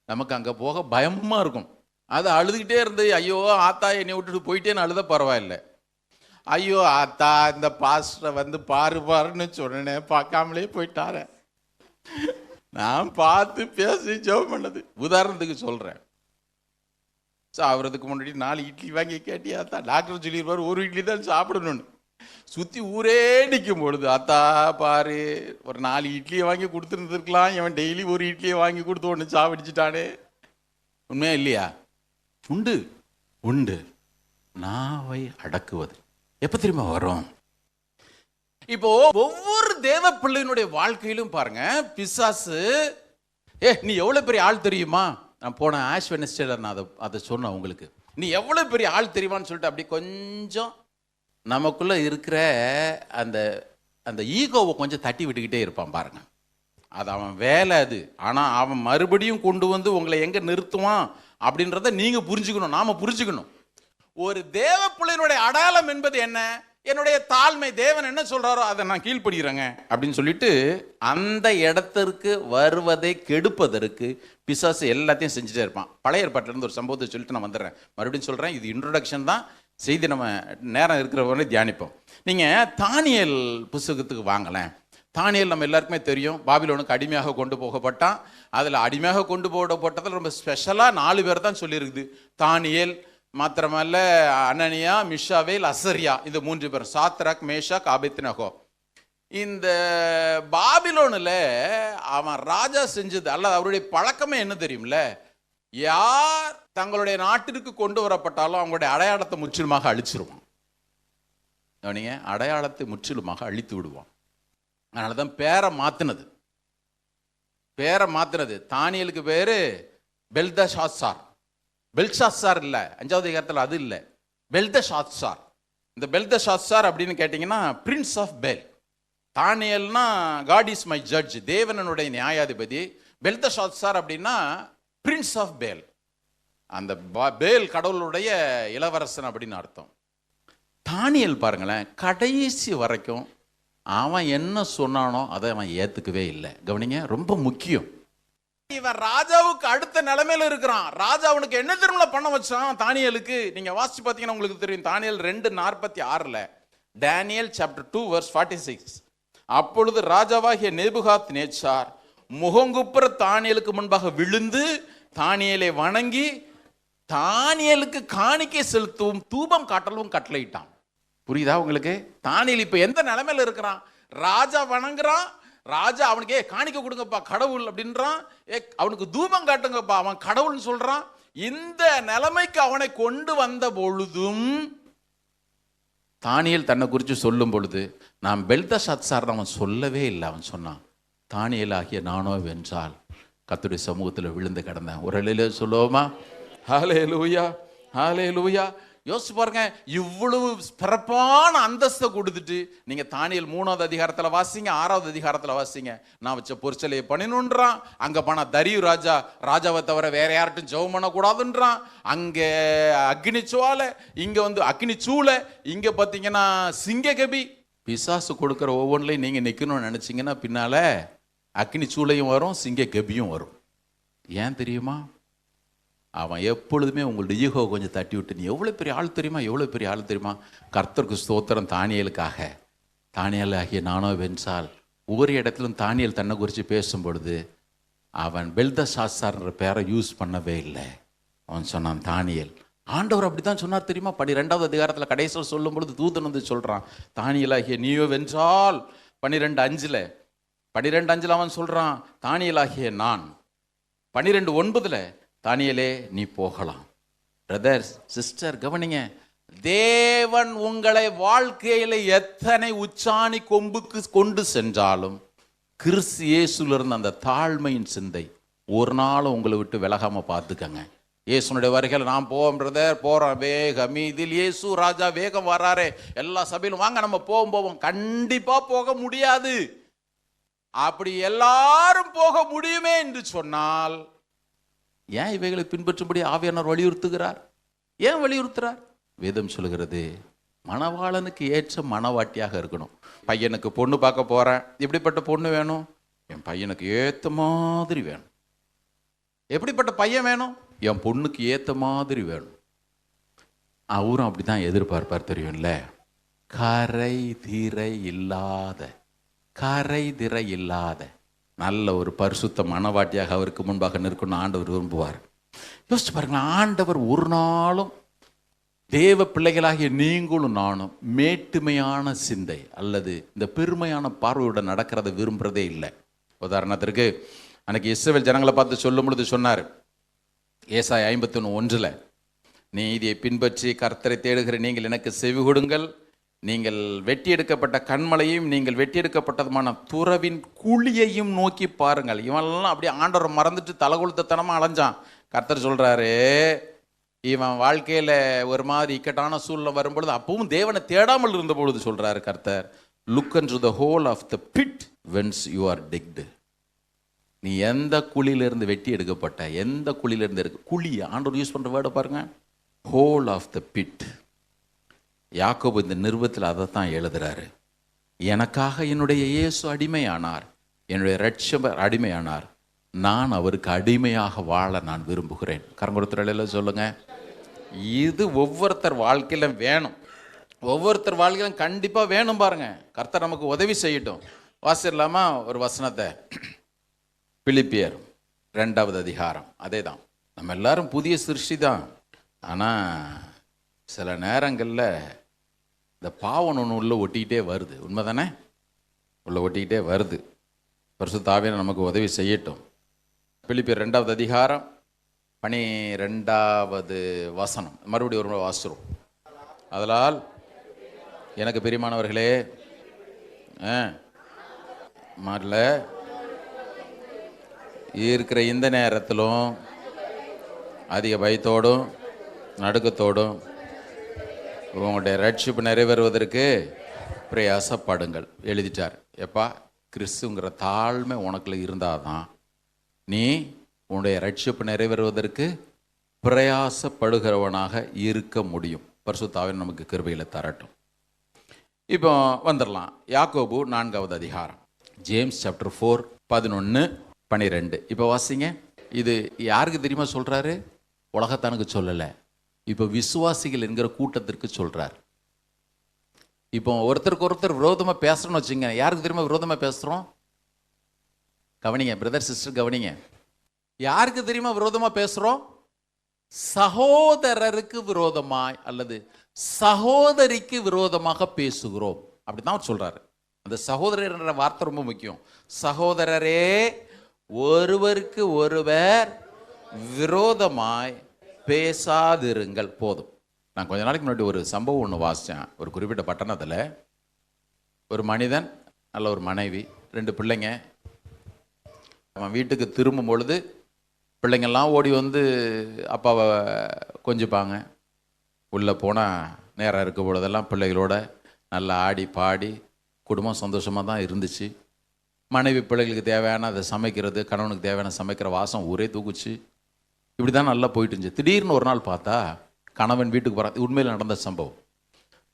நமக்கு அங்கே போக பயமாக இருக்கும். அதை அழுதுகிட்டே இருந்து ஐயோ ஆத்தா என்னை விட்டுட்டு போயிட்டேன்னு அழுத பரவாயில்ல. ஐயோ ஆத்தா இந்த பாஸ்டரை வந்து பாருன்னு சொன்னேன், பார்க்காமலே போயிட்டார. நான் பார்த்து பேசி ஜெபம் பண்ணது உதாரணத்துக்கு சொல்கிறேன். சாப்பிட்றதுக்கு முன்னாடி 4 இட்லி வாங்கி கேட்டியா அத்தா? டாக்டர் சொல்லிடுவார் 1 இட்லி தான் சாப்பிடணும்னு. சுற்றி ஊரே நிற்கும் பொழுது அத்தா பாரு ஒரு 4 இட்லியை வாங்கி கொடுத்துருந்துருக்கலாம், இவன் டெய்லி 1 இட்லியை வாங்கி கொடுத்து ஒன்று சாப்பிடிச்சிட்டானே. உண்மையா இல்லையா? உண்டு உண்டு. நாவை அடக்குவது எப்போ தெரியுமா வரும்? இப்போ ஒவ்வொரு தேவ பிள்ளையினுடைய வாழ்க்கையிலும் பாருங்க, பிசாசு நீ எவ்வளவு பெரிய ஆள் தெரியுமா? நான் போன ஆஷ் வெனஸ்டேல நான் அதை சொன்னேன் உங்களுக்கு. நீ எவ்வளவு பெரிய ஆள் தெரியுமான்னு சொல்லிட்டு அப்படி கொஞ்சம் நமக்குள்ள இருக்கிற அந்த அந்த ஈகோவை கொஞ்சம் தட்டி விட்டுக்கிட்டே இருப்பான் பாருங்க. அது அவன் வேலை அது. ஆனால் அவன் மறுபடியும் கொண்டு வந்து உங்களை எங்கே நிறுத்துவான் அப்படின்றத நீங்கள் புரிஞ்சுக்கணும், நாம் புரிஞ்சுக்கணும். ஒரு தேவ பிள்ளையினுடைய அடையாளம் என்பது என்ன? என்னுடைய தாழ்மை. தேவன் என்ன சொல்றாரோ அதை நான் கீழ்ப்படுகிறேங்க அப்படின்னு சொல்லிட்டு அந்த இடத்திற்கு வருவதை கெடுப்பதற்கு பிசாசு எல்லாத்தையும் செஞ்சுட்டே இருப்பான். பழைய ஏற்பாட்டிலிருந்து ஒரு சம்பவத்தை சொல்லிட்டு நான் வந்துடுறேன். மறுபடியும் சொல்கிறேன், இது இன்ட்ரோடக்ஷன் தான். செய்தி நம்ம நேரம் இருக்கிறவரை தியானிப்போம். நீங்கள் தானியேல் புஸ்தகத்துக்கு வாங்கலேன். தானியேல் நம்ம எல்லாருக்குமே தெரியும், பாபிலோனுக்கு அடிமையாக கொண்டு போகப்பட்டான். அதில் அடிமையாக கொண்டு போகப்பட்டதில் ரொம்ப ஸ்பெஷலாக 4 பேர் தான் சொல்லியிருக்குது. தானியேல் மாத்திரமல்ல, அனனியா, மிஷாவேல், அசரியா, இந்த 3 பேர். Shadrach, Meshach, Abednego. இந்த பாபிலோனில் அவன் ராஜா செஞ்சது அல்ல, அவருடைய பழக்கமே என்ன தெரியும்ல? யார் தங்களுடைய நாட்டிற்கு கொண்டு வரப்பட்டாலும் அவங்களுடைய அடையாளத்தை முற்றிலுமாக அழிச்சிருவான். கவனிங்க, அடையாளத்தை முற்றிலுமாக அழித்து விடுவான். அதனால தான் பேரை மாத்தினது. தானியலுக்கு பேரு பெல்தஷாத்சார். பெல்ஷாத்சார் இல்லை, 5வது அதிகாரத்தில் அது இல்லை, பெல்தஷாத்சார். இந்த பெல்தஷாத்சார் அப்படின்னு கேட்டிங்கன்னா பிரின்ஸ் ஆஃப் பெல். தானியல்னா காட் இஸ் மை ஜட்ஜ், தேவனுடைய நியாயாதிபதி. பெல்தஷாத்சார் அப்படின்னா பிரின்ஸ் ஆஃப் பேல், அந்த பேல் கடவுளுடைய இளவரசன் அப்படின்னு அர்த்தம். தானியல் பாருங்களேன், கடைசி வரைக்கும் அவன் என்ன சொன்னானோ அதை அவன் ஏத்துக்கவே இல்லை. கவனிங்க, ரொம்ப முக்கியம். இவன் ராஜாவுக்கு அடுத்த நிலைமையில இருக்கிறான். ராஜா அவனுக்கு என்ன திரும்ப பண்ண வச்சான் தானியலுக்கு? நீங்க வாசிச்சு பார்த்தீங்கன்னா உங்களுக்கு தெரியும். Daniel 2:46, Daniel chapter 2:46. அப்பொழுது ராஜாவாகிய நேபுகாத் நேச்சார் முகங்குப்புற தானியலுக்கு முன்பாக விழுந்து தானியலை வணங்கி தானியலுக்கு காணிக்கை செலுத்தவும் தூபம் காட்டவும் கட்டளையிட்டான். புரியுதா உங்களுக்கு? தானியல் இப்ப எந்த நிலைமையில இருக்கிறான்? ராஜா வணங்குறான், ராஜா அவனுக்கு காணிக்க கொடுங்கப்பா கடவுள் அப்படின்றான், அவனுக்கு தூபம் காட்டுங்கப்பா அவன் கடவுள்னு சொல்றான். இந்த நிலைமைக்கு அவனை கொண்டு வந்த பொழுதும் தானியல் தன்னை குறித்து சொல்லும் பொழுது நான் பெல்தஷாத்சார் அவன் சொல்லவே இல்லை. அவன் சொன்னான், தானியல் ஆகிய நானோ வென்றால் கர்த்தருடைய சமூகத்தில் விழுந்து கிடந்தேன். ஒரு அலையில சொல்லுவோமா? ஹல்லேலூயா, ஹல்லேலூயா. யோசிச்சு பாருங்க, இவ்வளவு பிறப்பான அந்தஸ்தை கொடுத்துட்டு நீங்க தானியல் 3வது அதிகாரத்தில் வாசிங்க, 6வது அதிகாரத்தில் வாசிங்க. நான் வச்ச பொற்சலையை பண்ணினுன்றான். அங்க போனா தரியு ராஜாவை தவிர வேற யார்ட்டும் ஜெபம் பண்ணக்கூடாதுன்றான். அங்க அக்னி சூளை, இங்க வந்து அக்னி சூளை, இங்க பாத்தீங்கன்னா சிங்க கபி. பிசாசு கொடுக்குற ஒவ்வொன்றிலையும் நீங்க நிக்கணும்னு நினைச்சீங்கன்னா பின்னால அக்னி சூளையும் வரும், சிங்க கெபியும் வரும். ஏன் தெரியுமா? அவன் எப்பொழுதுமே உங்களுடைய ஈகோ கொஞ்சம் தட்டி விட்டு, நீ எவ்வளோ பெரிய ஆள் தெரியுமா, எவ்வளோ பெரிய ஆள் தெரியுமா, கர்த்தருக்கு ஸ்தோத்திரம், தானியலுக்காக, தானியல் ஆகிய நானோ வென்றால். ஒவ்வொரு இடத்திலும் தானியல் தன்னை குறித்து பேசும் பொழுது அவன் பெல்தஷாத்சார்ன்ற பேரை யூஸ் பண்ணவே இல்லை. அவன் சொன்னான் தானியல். ஆண்டவர் அப்படி தான் சொன்னார் தெரியுமா? 12வது அதிகாரத்தில் கடைசியில் சொல்லும் பொழுது தூதன் வந்து சொல்கிறான், தானியலாகிய நீயோ வென்றால். 12:5 12:5 அவன் சொல்கிறான், தானியலாகிய நான். 12:9 தானியலே நீ போகலாம். பிரதர் சிஸ்டர் கவனிங்க, தேவன் உங்களை வாழ்க்கையில் எத்தனை உச்சாணி கொம்புக்கு கொண்டு சென்றாலும் கிறிஸ்து இயேசுல இருந்த அந்த தாழ்மையின் சிந்தை ஒரு நாளும் உங்களை விட்டு விலகாம பார்த்துக்கங்க. இயேசுனுடைய வருகையில் நான் போவோம் பிரதர், போகிறோம் வேகம் இதில், இயேசு ராஜா வேகம் வராரே, எல்லா சபையிலும் வாங்க நம்ம போவோம். கண்டிப்பாக போக முடியாது. அப்படி எல்லாரும் போக முடியுமே என்று சொன்னால் ஏன் இவைகளை பின்பற்றும்படி ஆவியானவர் வலியுறுத்துகிறார்? ஏன் வலியுறுத்துறார்? வேதம் சொல்கிறது, மணவாளனுக்கு ஏற்ற மணவாட்டியாக இருக்கணும். பையனுக்கு பொண்ணு பார்க்க போகிறேன், எப்படிப்பட்ட பொண்ணு வேணும்? என் பையனுக்கு ஏற்ற மாதிரி வேணும். எப்படிப்பட்ட பையன் வேணும்? என் பொண்ணுக்கு ஏற்ற மாதிரி வேணும். அவரும் அப்படி தான் எதிர்பார்ப்பார், தெரியும்ல. கரை திரை இல்லாத நல்ல ஒரு பரிசுத்த மணவாட்டியாக அவருக்கு முன்பாக நிற்கணும் ஆண்டவர் விரும்புவார். யோசிச்சு பாருங்களேன், ஆண்டவர் ஒரு நாளும் தேவ பிள்ளைகளாகிய நீங்களும் நானும் மேட்டுமையான சிந்தை அல்லது இந்த பெருமையான பார்வையுடன் நடக்கிறத விரும்புகிறதே இல்லை. உதாரணத்திற்கு அன்னைக்கு இஸ்ரவேல் ஜனங்களை பார்த்து சொல்லும் பொழுது சொன்னார், ஏசாயா 51:1, நீதியை பின்பற்றி கர்த்தரை தேடுகிற நீங்கள் எனக்கு செவி கொடுங்கள், நீங்கள் வெட்டி எடுக்கப்பட்ட கண்மலையும் நீங்கள் வெட்டி எடுக்கப்பட்டதுமான துறவின் குழியையும் நோக்கி பாருங்கள். இவன்லாம் அப்படியே ஆண்டவரை மறந்துட்டு தலகுழுத்தனமாக அலைஞ்சான். கர்த்தர் சொல்கிறாரு, இவன் வாழ்க்கையில் ஒரு மாதிரி இக்கட்டான சூழ்நிலை வரும்பொழுது, அப்பவும் தேவனை தேடாமல் இருந்த பொழுது சொல்கிறாரு கர்த்தர், look unto the hole of the pit whence you are digged. நீ எந்த குழியிலிருந்து வெட்டி எடுக்கப்பட்ட, எந்த குழியிலிருந்து குழி, ஆண்டவர் யூஸ் பண்ணுற வேர்டை பாருங்க, ஹோல் ஆஃப் த பிட். யாக்கோபு இந்த நிருபத்தில் அதை தான் எழுதுறாரு. எனக்காக என்னுடைய இயேசு அடிமையானார், என்னுடைய இரட்சகர் அடிமையானார், நான் அவருக்கு அடிமையாக வாழ நான் விரும்புகிறேன். கரங்குறத்துல சொல்லுங்க. இது ஒவ்வொருத்தர் வாழ்க்கையிலும் வேணும், ஒவ்வொருத்தர் வாழ்க்கையிலும் கண்டிப்பாக வேணும். பாருங்க, கர்த்தர் நமக்கு உதவி செய்யட்டும். வாசிடலாமா ஒரு வசனத்தை? பிலிப்பியர் 2வது அதிகாரம். அதே தான், நம்ம எல்லாரும் புதிய சிருஷ்டி தான். ஆனால் சில நேரங்களில் இந்த பாவம் ஒன்று உள்ள ஒட்டிக்கிட்டே வருது. உண்மை தானே? உள்ள ஒட்டிக்கிட்டே வருது. பரிசுத்த ஆவியானவர் நமக்கு உதவி செய்யட்டும். பிலிப்பியர் 2வது அதிகாரம் 12வது வசனம் மறுபடியும் ஒரு வாசிக்கிறோம். அதனால் எனக்கு பிரியமானவர்களே, மாறல இருக்கிற இந்த நேரத்திலும் அதிக பயத்தோடும் நடுக்கத்தோடும் உங்களுடைய ரட்சிப்பு நிறைவேறுவதற்கு பிரயாசப்படுங்கள். எழுதிட்டார். எப்பா, கிறிஸ்துங்கிற தாழ்மை உனக்குள்ள இருந்தால் தான் நீ உன்னுடைய ரட்சிப்பு நிறைவேறுவதற்கு பிரயாசப்படுகிறவனாக இருக்க முடியும். பரிசுத்த ஆவியானவர் நமக்கு கிருபையில் தரட்டும். இப்போ வந்துடலாம். யாக்கோபு 4வது அதிகாரம், ஜேம்ஸ் சாப்டர் 4 11-12. இப்போ வாசிங்க. இது யாருக்கு தெரியுமா சொல்கிறாரு? உலகத்தானுக்கு சொல்லலை, இப்போ விசுவாசிகள் என்கிற கூட்டத்திற்கு சொல்கிறார். இப்போ ஒருத்தருக்கு ஒருத்தர் விரோதமாக பேசுகிறோன்னு வச்சுங்க. யாருக்கு தெரியுமா விரோதமாக பேசுகிறோம்? கவனிங்க பிரதர் சிஸ்டர், கவனிங்க. யாருக்கு தெரியுமா விரோதமாக பேசுகிறோம்? சகோதரருக்கு விரோதமாய் அல்லது சகோதரிக்கு விரோதமாக பேசுகிறோம். அப்படி தான் அவர் சொல்கிறாரு. அந்த சகோதரர் என்ற வார்த்தை ரொம்ப முக்கியம். சகோதரரே, ஒருவருக்கு ஒருவர் விரோதமாய் பேசாதிருங்கள். போதும். நான் கொஞ்ச நாளைக்கு முன்னாடி ஒரு சம்பவம் ஒன்று வாசித்தேன். ஒரு குறிப்பிட்ட பட்டணத்தில் ஒரு மனிதன், நல்ல ஒரு மனைவி, 2 பிள்ளைங்க. அவன் வீட்டுக்கு திரும்பும் பொழுது பிள்ளைங்கள்லாம் ஓடி வந்து அப்பாவை கொஞ்சிப்பாங்க. உள்ளே போனால் நேரம் இருக்க பொழுதெல்லாம் பிள்ளைகளோட நல்லா ஆடி பாடி குடும்பம் சந்தோஷமாக தான் இருந்துச்சு. மனைவி பிள்ளைகளுக்கு தேவையான அதை சமைக்கிறது, கணவனுக்கு தேவையான சமைக்கிற வாசம் ஊரே தூக்குச்சு. இப்படி தான் நல்லா போயிட்டு இருந்துச்சு. திடீர்னு ஒரு நாள் பார்த்தா கணவன் வீட்டுக்கு போகிறான். உண்மையில் நடந்த சம்பவம்.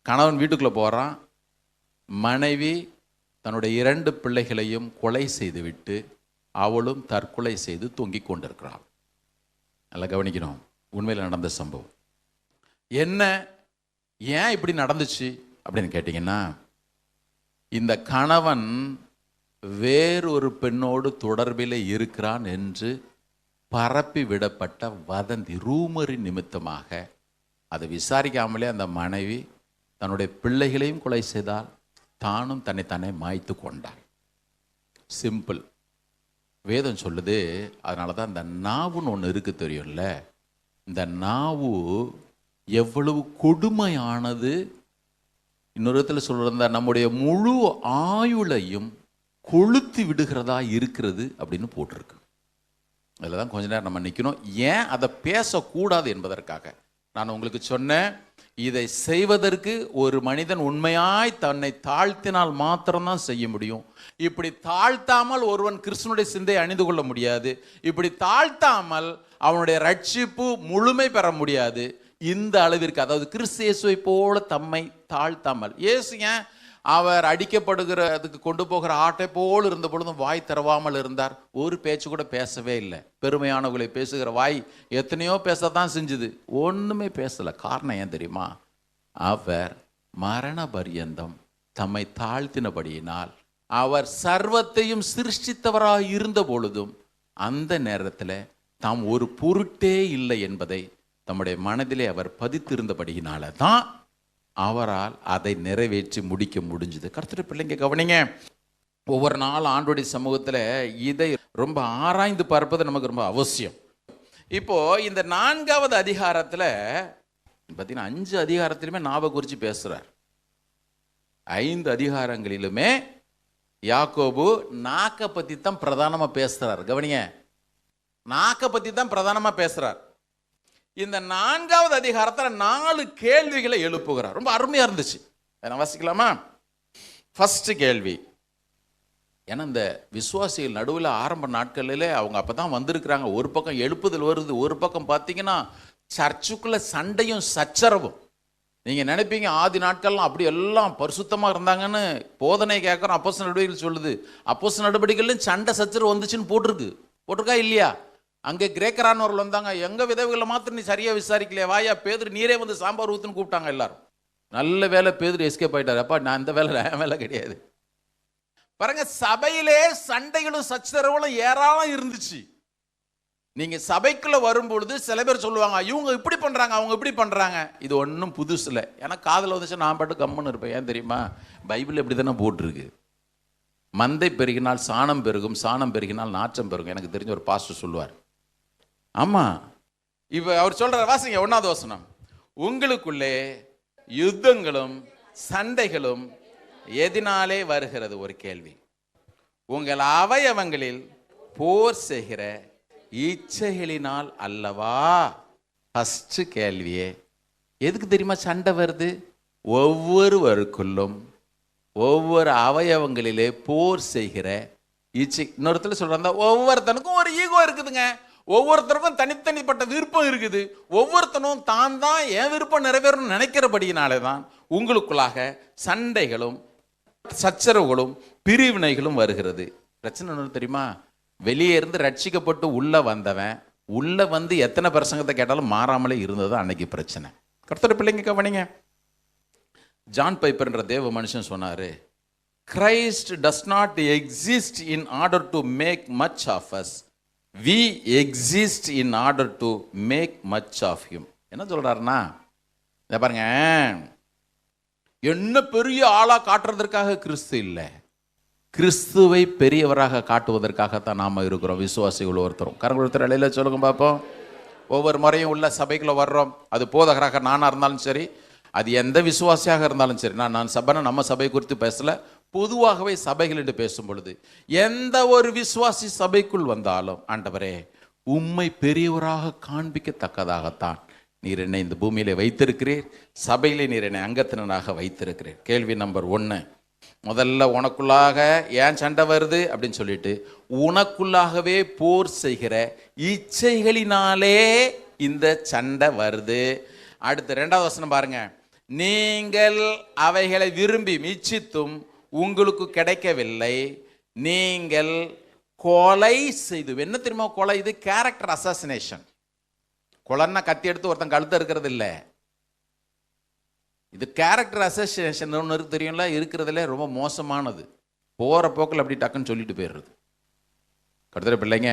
கணவன் வீட்டுக்குள்ளே போகிறான். மனைவி தன்னுடைய 2 பிள்ளைகளையும் கொலை செய்துவிட்டு அவளும் தற்கொலை செய்து தொங்கிக் கொண்டிருக்கிறாள். நல்லா கவனிக்கணும், உண்மையில் நடந்த சம்பவம். என்ன, ஏன் இப்படி நடந்துச்சு அப்படின்னு கேட்டிங்கன்னா, இந்த கணவன் வேறொரு பெண்ணோடு தொடர்பில் இருக்கிறான் என்று பரப்பி விடப்பட்ட வதந்தி, ரூமரின் நிமித்தமாக அதை விசாரிக்காமலே அந்த மனைவி தன்னுடைய பிள்ளைகளையும் கொலை செய்தால், தானும் தன்னைத்தானே மாய்த்து கொண்டாள். சிம்பிள். வேதம் சொல்லுது, அதனால தான் இந்த நாவுன்னு ஒன்று இருக்கு தெரியும்ல, இந்த நாவு எவ்வளவு கொடுமையானது. இன்னொரு இடத்துல சொல்றதா, நம்முடைய முழு ஆயுளையும் கொளுத்தி விடுகிறதா இருக்கிறது அப்படின்னு போட்டிருக்கு. அதில் தான் கொஞ்ச நேரம் நம்ம நிற்கணும். ஏன் அதை பேசக்கூடாது என்பதற்காக நான் உங்களுக்கு சொன்னேன், இதை செய்வதற்கு ஒரு மனிதன் உண்மையாய் தன்னை தாழ்த்தினால் மாத்திரம்தான் செய்ய முடியும். இப்படி தாழ்த்தாமல் ஒருவன் கிறிஸ்துவனுடைய சிந்தையை அணிந்து கொள்ள முடியாது. இப்படி தாழ்த்தாமல் அவனுடைய ரட்சிப்பு முழுமை பெற முடியாது. இந்த அளவிற்கு, அதாவது கிறிஸ்து இயேசுவை போல தம்மை தாழ்த்தாமல். இயேசு ஏன் அவர் அடிக்கப்படுகிறதுக்கு கொண்டு போகிற ஆட்டை போல் இருந்த பொழுதும் வாய் திறவாமல் இருந்தார்? ஒரு பேச்சு கூட பேசவே இல்லை. பெருமையானவர்களை பேசுகிற வாய் எத்தனையோ பேசத்தான் செஞ்சுது, ஒன்றுமே பேசலை. காரணம் ஏன் தெரியுமா? அவர் மரண பரியந்தம் தம்மை தாழ்த்தினபடியினால், அவர் சர்வத்தையும் சிருஷ்டித்தவராக இருந்த பொழுதும் அந்த நேரத்தில் தாம் ஒரு பொருட்டே இல்லை என்பதை தம்முடைய மனதிலே அவர் பதித்திருந்தபடியினால தான் அவரால் அதை நிறைவேற்றி முடிக்க முடிஞ்சது. கர்த்தருடைய பிள்ளைங்க கவனிங்க, ஒவ்வொரு நாள் ஆண்டவருடைய சமூகத்தில் இதை ரொம்ப ஆராய்ந்து பார்ப்பது நமக்கு ரொம்ப அவசியம். இப்போ இந்த 4வது அதிகாரத்தில் பார்த்தீங்கன்னா 5 அதிகாரத்திலுமே நாவை குறித்து பேசுகிறார். 5 அதிகாரங்களிலுமே யாக்கோபு நாக்கை பற்றி தான் பிரதானமாக பேசுகிறார். கவனிங்க, நாக்கை பற்றி தான் பிரதானமாக பேசுகிறார். இந்த 4வது அதிகாரத்தில் 4 கேள்விகளை எழுப்புகிறார். ரொம்ப அருமையாக இருந்துச்சு. நான் வாசிக்கலாமா? ஃபர்ஸ்ட் கேள்வி, ஏன்னா இந்த விசுவாசிகள் நடுவில் ஆரம்ப நாட்களில் அவங்க அப்போ தான் வந்திருக்கிறாங்க. ஒரு பக்கம் எழுப்புதல் வருது, ஒரு பக்கம் பார்த்தீங்கன்னா சர்ச்சுக்குள்ள சண்டையும் சச்சரவும். நீங்கள் நினைப்பீங்க ஆதி நாட்கள்லாம் அப்படி எல்லாம் பரிசுத்தமாக இருந்தாங்கன்னு. போதனை கேட்குறோம், அப்போஸ்தலர் நடவடிக்கைகள் சொல்லுது. அப்போஸ்தலர் நடவடிக்கைகள்லையும் சண்டை சச்சரவு வந்துச்சுன்னு போட்டிருக்கா இல்லையா? அங்கே கிரேக்கரானவர்கள் வந்தாங்க, எங்கள் விதவைகளை மாத்திரம் நீ சரியாக விசாரிக்கலையா, வாயா பேதுரு நீரே வந்து சாம்பார் ஊற்றுன்னு கூப்பிட்டாங்க எல்லாரும். நல்ல வேலை பேதுரு எஸ்கேப் ஆகிட்டார். அப்பா நான் இந்த வேலை கிடையாது. பாருங்க, சபையிலே சண்டைகளும் சச்சரவுகளும் ஏராளம் இருந்துச்சு. நீங்க சபைக்குள்ள வரும்பொழுது சில பேர் சொல்லுவாங்க, இவங்க இப்படி பண்றாங்க, அவங்க இப்படி பண்றாங்க. இது ஒன்றும் புதுசு இல்லை. ஏன்னா காதில் வந்துச்சு நான் பாட்டு கம்முன்னு இருப்பேன். ஏன் தெரியுமா? பைபிள் இப்படி தானே போட்டிருக்கு. மந்தை பெருகினால் சாணம் பெருகும், சாணம் பெருகினால் நாற்றம் பெருகும். எனக்கு தெரிஞ்ச ஒரு பாஸ்டர் சொல்லுவார். ஆமா, இப்ப அவர் சொல்ற வாசிங்க 1வது வசனம், உங்களுக்குள்ளே யுத்தங்களும் சண்டைகளும் எதினாலே வருகிறது? ஒரு கேள்வி. உங்கள் அவயவங்களில் போர் செய்கிற இச்சைகளினால் அல்லவா? ஃபர்ஸ்ட் கேள்வியே எதுக்கு தெரியுமா சண்டை வருது? ஒவ்வொருவருக்குள்ளும் ஒவ்வொரு அவயவங்களிலே போர் செய்கிற இச்சை. இன்னொருத்தர் சொல்றாங்க, ஒவ்வொருத்தனுக்கும் ஒரு ஈகோ இருக்குதுங்க. ஒவ்வொருத்தருக்கும் தனித்தனிப்பட்ட விருப்பம் இருக்குது. ஒவ்வொருத்தனும் தான் என் விருப்பம் நிறைவேறும் நினைக்கிறபடியினாலே தான் உங்களுக்குள்ளாக சண்டைகளும் சச்சரவுகளும் பிரிவினைகளும் வருகிறது. பிரச்சனை என்ன தெரியுமா? வெளியே இருந்து ரட்சிக்கப்பட்டு உள்ள வந்தவன் உள்ள வந்து எத்தனை பிரசங்கத்தை கேட்டாலும் மாறாமலே இருந்தது அன்னைக்கு பிரச்சனை. கர்த்தருடைய பிள்ளைங்க கவனிங்க, ஜான் பைப்பர்ன்ற தேவ மனுஷன் சொன்னாரு, Christ does not exist in order to make much of us. We exist in order to make much of him. என்ன சொல்றாருன்னா, இதை பாருங்க, என்ன பெரிய ஆளா காட்டுறதற்காக கிறிஸ்து இல்லை, கிறிஸ்துவை பெரியவராக காட்டுவதற்காகத்தான் நாம இருக்கிறோம். விசுவாசிகள் ஒருத்தரும் கரங்குளத்தர் இலையில சொல்லுங்க பார்ப்போம். ஒவ்வொரு முறையும் உள்ள சபைக்குள்ள வர்றோம். அது போதகராக நானா இருந்தாலும் சரி, அது எந்த விசுவாசியாக இருந்தாலும் சரி. நான் சபைனா நம்ம சபை குறித்து பேசல, பொதுவாகவே சபைகள் என்று பேசும் பொழுது எந்த ஒரு விசுவாசி சபைக்குள் வந்தாலும், ஆண்டவரே உம்மை பெரியவராக காண்பிக்கத்தக்கதாகத்தான் நீர் என்னை இந்த பூமியிலே வைத்திருக்கிறீர், சபையிலே நீர் என்னை அங்கத்தினராக வைத்திருக்கிறீர். கேள்வி நம்பர் 1, முதல்ல உனக்குள்ளாக ஏன் சண்டை வருது அப்படின்னு சொல்லிட்டு, உனக்குள்ளாகவே போர் செய்கிற இச்சைகளினாலே இந்த சண்டை வருது. அடுத்து 2வது வசனம் பாருங்க, நீங்கள் அவைகளை விரும்பி இச்சித்தும் உங்களுக்கு கிடைக்கவில்லை. நீங்கள் கொலை செய்து, என்ன தெரியுமா கொலை? இது கேரக்டர் அசாசினேஷன். கொலைன்னா கத்தி எடுத்து ஒருத்தன் கழுத்து இருக்கிறது இல்லை. இது கேரக்டர் அசாசினேஷன் ஒன்று தெரியும்ல, இருக்கிறதுல ரொம்ப மோசமானது. போகிற போக்கில் அப்படி டக்குன்னு சொல்லிட்டு போயிடுறது. கடுத்தர பிள்ளைங்க,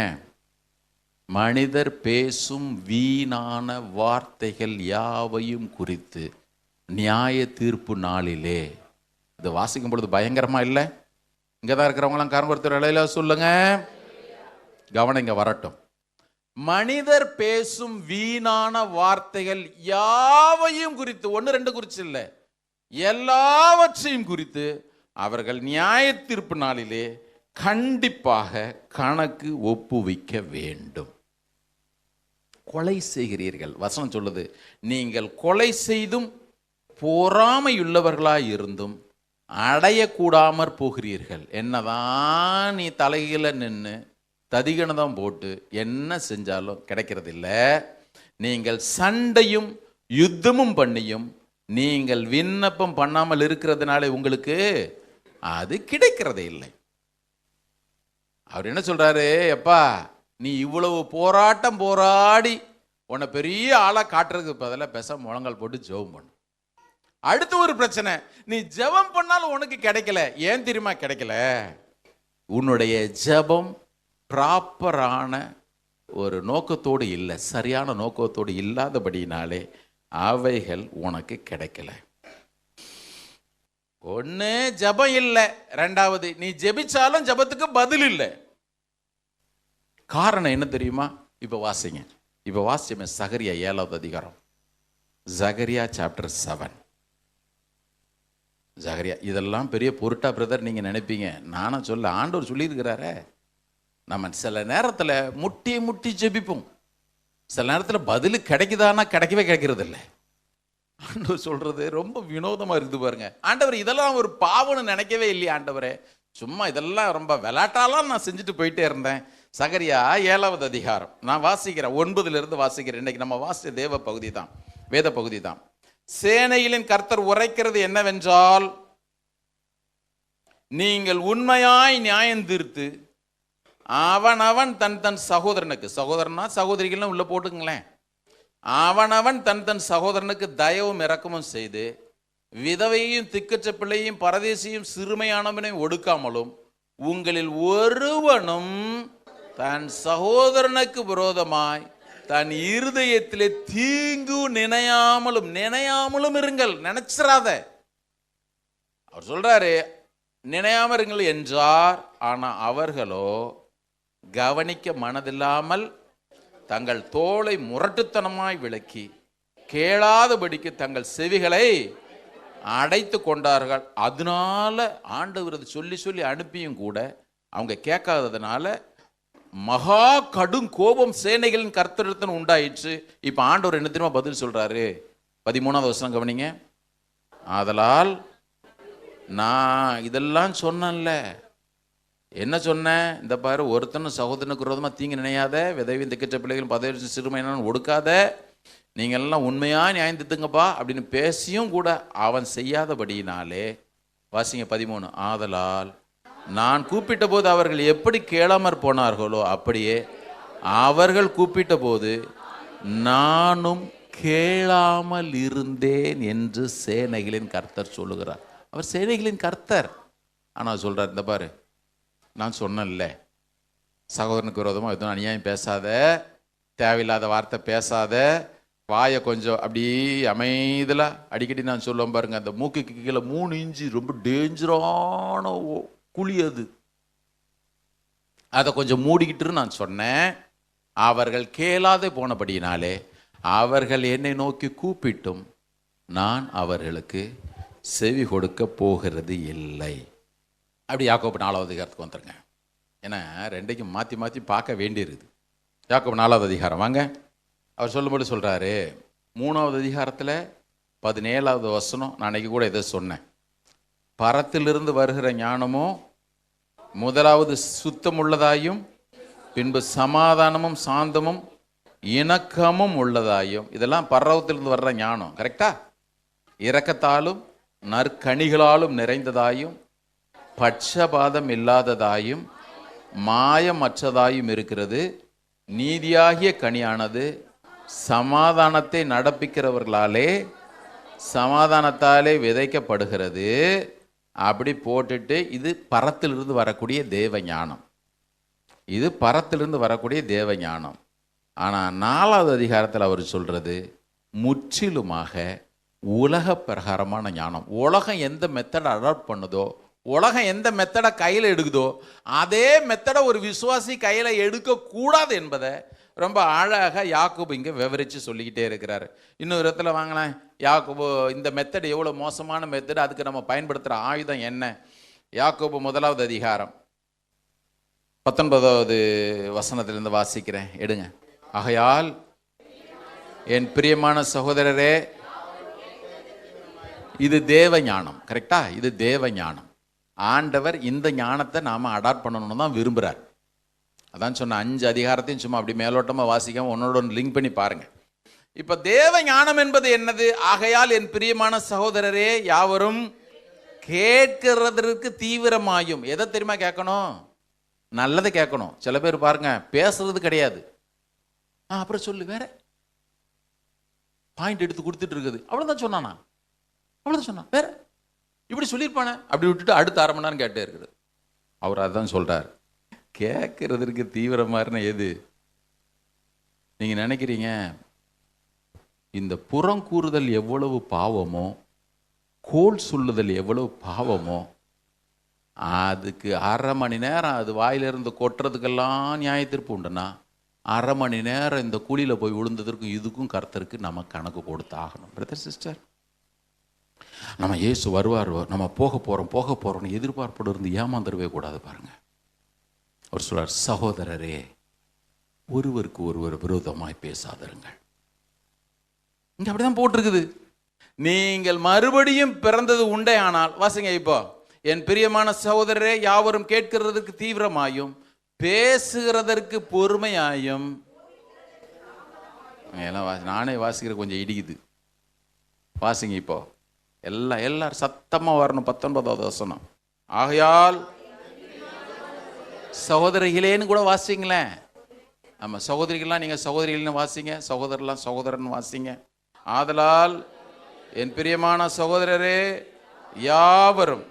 மனிதர் பேசும் வீணான வார்த்தைகள் யாவையும் குறித்து நியாய தீர்ப்பு நாளிலே, இது வாசிக்கும் பொழுது பயங்கரமா இல்லை? இங்கே தான் இருக்கிறவங்களாம் காரங்குளத்தூர் இலையில சொல்லுங்க, கவனம் இங்கே வரட்டும். மனிதர் பேசும் வீணான வார்த்தைகள் யாவையும் குறித்து, ஒன்று ரெண்டு குறித்து இல்லை, எல்லாவற்றையும் குறித்து அவர்கள் நியாய தீர்ப்பு நாளிலே கண்டிப்பாக கணக்கு ஒப்புவிக்க வேண்டும். கொலை செய்கிறீர்கள், வசனம் சொல்லுது, நீங்கள் கொலை செய்தும் பொறாமையுள்ளவர்களாய் இருந்தும் அடையக்கூடாமற் போகிறீர்கள். என்னதான் நீ தலையில நின்று ததிகணதம் போட்டு என்ன செஞ்சாலும் கிடைக்கிறது இல்லை. நீங்கள் சண்டையும் யுத்தமும் பண்ணியும் நீங்கள் விண்ணப்பம் பண்ணாமல் இருக்கிறதுனால உங்களுக்கு அது கிடைக்கிறதே இல்லை. அவர் என்ன சொல்றாரு? எப்பா, நீ இவ்வளவு போராட்டம் போராடி உன்னை பெரிய ஆளா காட்டுறதுக்கு பதிலாக பேசாம முழங்கால் போட்டு ஜெபம் பண்ணு. அடுத்து ஒரு பிரச்சனை, நீ ஜெபம் பண்ணாலும் உனக்கு கிடைக்கல. ஏன் தெரியுமா கிடைக்கல? உன்னுடைய ஜெபம் ப்ராப்பரான ஒரு நோக்கத்தோடு இல்லை, சரியான நோக்கத்தோடு இல்லாதபடினாலே அவைகள் உனக்கு கிடைக்கல. ஒன்று ஜெபம் இல்லை, ரெண்டாவது நீ ஜெபிச்சாலும் ஜெபத்துக்கு பதில் இல்லை. காரணம் என்ன தெரியுமா? இப்ப வாசிங்க, இப்ப வாசிச்சமே சகரியா 7வது அதிகாரம், சகரியா சாப்டர் 7. சகரியா இதெல்லாம் பெரிய பொருட்டா பிரதர் நீங்க நினைப்பீங்க. நானும் சொல்ல, ஆண்டவர் சொல்லியிருக்கிறாரே. நம்ம சில நேரத்தில் முட்டி முட்டி ஜெபிப்போம், சில நேரத்தில் பதில் கிடைக்குதானா கிடைக்கவே கிடைக்கிறது இல்லை. ஆண்டவர் சொல்றது ரொம்ப வினோதமா இருக்குது பாருங்க. ஆண்டவர் இதெல்லாம் ஒரு பாவம்னு நினைக்கவே இல்லையா ஆண்டவரே? சும்மா இதெல்லாம் ரொம்ப விளையாட்டாலாம் நான் செஞ்சுட்டு போயிட்டே இருந்தேன். சகரியா 7வது அதிகாரம் நான் வாசிக்கிறேன், 9லிருந்து வாசிக்கிறேன். இன்னைக்கு நம்ம வாசித்த தேவ பகுதி தான், வேத பகுதி தான். சேனைகளின் கர்த்தர் உரைக்கிறது என்னவென்றால், நீங்கள் உண்மையாய் நியாயம் தீர்த்து அவனவன் தன் தன் சகோதரனுக்கு, சகோதரனா சகோதரிகள் உள்ள போட்டுங்களேன், அவனவன் தன் தன் சகோதரனுக்கு தயவும் இரக்கமும் செய்து விதவையும் திக்கற்ற பிள்ளையும் பரதேசியும் சிறுமையானவனையும் ஒடுக்காமலும் உங்களில் ஒருவனும் தன் சகோதரனுக்கு விரோதமாய் தன் இருதயத்திலே தீங்கு நினையாமலும் இருங்கள். நினைச்சிடாத. அவர் சொல்றாரு நினையாம இருங்கள் என்றார். ஆனா அவர்களோ கவனிக்க மனதில்லாமல் தங்கள் தோளை முரட்டுத்தனமாய் விளக்கி கேளாதபடிக்கு தங்கள் செவிகளை அடைத்து கொண்டார்கள். அதனால ஆண்டவர் சொல்லி சொல்லி அனுப்பியும் கூட அவங்க கேட்காததுனால மகா கடும் கோபம் சேனைகளின் கர்த்தரிடத்தில் உண்டாயிற்று. இப்ப ஆண்டவர் என்ன தெரியுமா பதில் சொல்றாரு? 13வது வசனம் கவனிங்க. ஆதலால் நான் இதெல்லாம் சொன்னேன்ல, என்ன சொன்னேன்? இந்த பாரு, ஒருத்தனும் சகோதரனுக்கு விரோதமா தீங்கு நினையாத, விதவையும் திக்கற்ற பிள்ளைகளும் பதவி சிறுமையான ஒடுக்காத, நீங்க எல்லாம் உண்மையா நியாயம் தீர்த்துங்கப்பா அப்படின்னு பேசியும் கூட அவன் செய்யாதபடியினாலே, வாசிங்க 13, ஆதலால் நான் கூப்பிட்ட போது அவர்கள் எப்படி கேளாமற் போனார்களோ அப்படியே அவர்கள் கூப்பிட்ட போது நானும் கேளாமல் இருந்தேன் என்று சேனைகளின் கர்த்தர் சொல்லுகிறார். அவர் சேனைகளின் கர்த்தர். ஆனால் சொல்றார், இந்த பாரு, நான் சொன்னேன்ல, சகோதரனுக்கு விரோதமாக எதுவும் அநியாயம் பேசாத, தேவையில்லாத வார்த்தை பேசாத, வாயை கொஞ்சம் அப்படி அமைதலா அடிக்கடி நான் சொல்லுவேன் பாருங்க, அந்த மூக்குக்கு கீழே 3 இன்ச்சு ரொம்ப டேஞ்சரான குழி, அது அதை கொஞ்சம் மூடிக்கிட்டு நான் சொன்னேன். அவர்கள் கேளாத போனபடியினாலே அவர்கள் என்னை நோக்கி கூப்பிட்டும் நான் அவர்களுக்கு செவி கொடுக்க போகிறது இல்லை. அப்படி யாக்கோபு 4வது அதிகாரத்துக்கு வந்துருங்க. ஏன்னா ரெண்டைக்கும் மாற்றி மாற்றி பார்க்க வேண்டியிருக்குது. யாக்கோபு 4வது அதிகாரம் வாங்க. அவர் சொல்லும்போது சொல்கிறாரு, 3வது அதிகாரத்தில் 17வது வசனம். நான் அன்னைக்கு கூட இதை சொன்னேன். பரத்திலிருந்து வருகிற ஞானமோ முதலாவது சுத்தம் உள்ளதாயும் பின்பு சமாதானமும் சாந்தமும் இணக்கமும் உள்ளதாயும். இதெல்லாம் பரலோகத்திலிருந்து வர்ற ஞானம், கரெக்டா? இரக்கத்தாலும் நற்கனிகளாலும் நிறைந்ததாயும் பட்சபாதம் இல்லாததாயும் மாயமற்றதாயும் இருக்கிறது. நீதியாகிய கனியானது சமாதானத்தை நடப்பிக்கிறவர்களாலே சமாதானத்தாலே விதைக்கப்படுகிறது. அப்படி போட்டுட்டு, இது பரத்திலிருந்து வரக்கூடிய தேவ ஞானம். இது பரத்திலிருந்து வரக்கூடிய தேவ ஞானம். ஆனால் 4வது அதிகாரத்தில் அவர் சொல்றது முற்றிலுமாக உலக பிரகாரமான ஞானம். உலகம் எந்த மெத்தடை அடாப்ட் பண்ணுதோ, உலகம் எந்த மெத்தடை கையில் எடுக்குதோ, அதே மெத்தடை ஒரு விசுவாசி கையில் எடுக்கக்கூடாது என்பதை ரொம்ப அழகாக யாக்கோபு இங்கே விவரித்து சொல்லிக்கிட்டே இருக்கிறாரு. இன்னொரு இடத்துல வாங்கினேன், யாக்கோபு இந்த மெத்தட் எவ்வளோ மோசமான மெத்தட், அதுக்கு நம்ம பயன்படுத்துகிற ஆயுதம் என்ன? யாக்கோபு 1வது அதிகாரம் 19வது வசனத்திலிருந்து வாசிக்கிறேன், எடுங்க. ஆகையால் என் பிரியமான சகோதரரே, இது தேவ ஞானம். கரெக்டா? இது தேவ ஞானம். ஆண்டவர் இந்த ஞானத்தை நாம் அடாப்ட் பண்ணணும்னு தான் விரும்புகிறார். அதான் சொன்ன 5 அதிகாரத்தையும் சும்மா அப்படி மேலோட்டமாக வாசிக்காம ஒன்னோட ஒன்று லிங்க் பண்ணி பாருங்க. இப்போ தேவ ஞானம் என்பது என்னது? ஆகையால் என் பிரியமான சகோதரரே யாவரும் கேட்கிறதற்கு தீவிரமாயும். எதை தெரியுமா கேட்கணும்? நல்லதை கேட்கணும். சில பேர் பாருங்க பேசுறது கிடையாது. அப்புறம் சொல்லு, வேற பாயிண்ட் எடுத்து கொடுத்துட்டு இருக்குது. அவ்வளோதான் சொன்னானா? அவ்வளோதான் சொன்னான், வேற இப்படி சொல்லியிருப்பானே அப்படி விட்டுட்டு அடுத்த 1/2 மணி நேரம் கேட்டே இருக்குது. அவர் அதான் சொல்றார், கேட்கறதுக்கு தீவிரமான எது? நீங்க நினைக்கிறீங்க இந்த புறம் கூறுதல் எவ்வளவு பாவமோ, கோல் சொல்லுதல் எவ்வளவு பாவமோ, அதுக்கு 1/2 மணி நேரம் அது வாயிலிருந்து கொட்டுறதுக்கெல்லாம் நியாய தீர்ப்பு உண்டுன்னா, 1/2 மணி நேரம் இந்த கூலியில் போய் விழுந்ததற்கும் இதுக்கும் கர்த்தருக்கு நம்ம கணக்கு கொடுத்து ஆகணும். பிரதர் சிஸ்டர், நம்ம இயேசு வருவார், நம்ம போக போகிறோம்னு எதிர்பார்ப்போடு இருந்து ஏமாந்துடவே கூடாது. பாருங்க, அவர் சொல்றார், சகோதரரே ஒருவருக்கு ஒருவர் விரோதமாய் பேசாதருங்கள். இங்க அப்படிதான் போட்டிருக்குது. நீங்கள் மறுபடியும் பிறந்தது உண்டே ஆனால், வாசிங்க இப்போ, என் பிரியமான சகோதரரே யாவரும் கேட்கிறதற்கு தீவிரமாயும் பேசுகிறதற்கு பொறுமையாயும். நானே வாசிக்கிற கொஞ்சம் இடிக்குது. வாசிங்க இப்போ, எல்லாரும் சத்தமா வரணும். 19வது வசனம். ஆகையால் சகோதரிகளேன்னு கூட வாசிங்களேன். ஆமா, சகோதரிகள்லாம் நீங்க சகோதரிகள்னு வாசிங்க, சகோதரர்லாம் சகோதரன் வாசிங்க. ஆதலால் என் பிரியமான சகோதரரே யாவரும்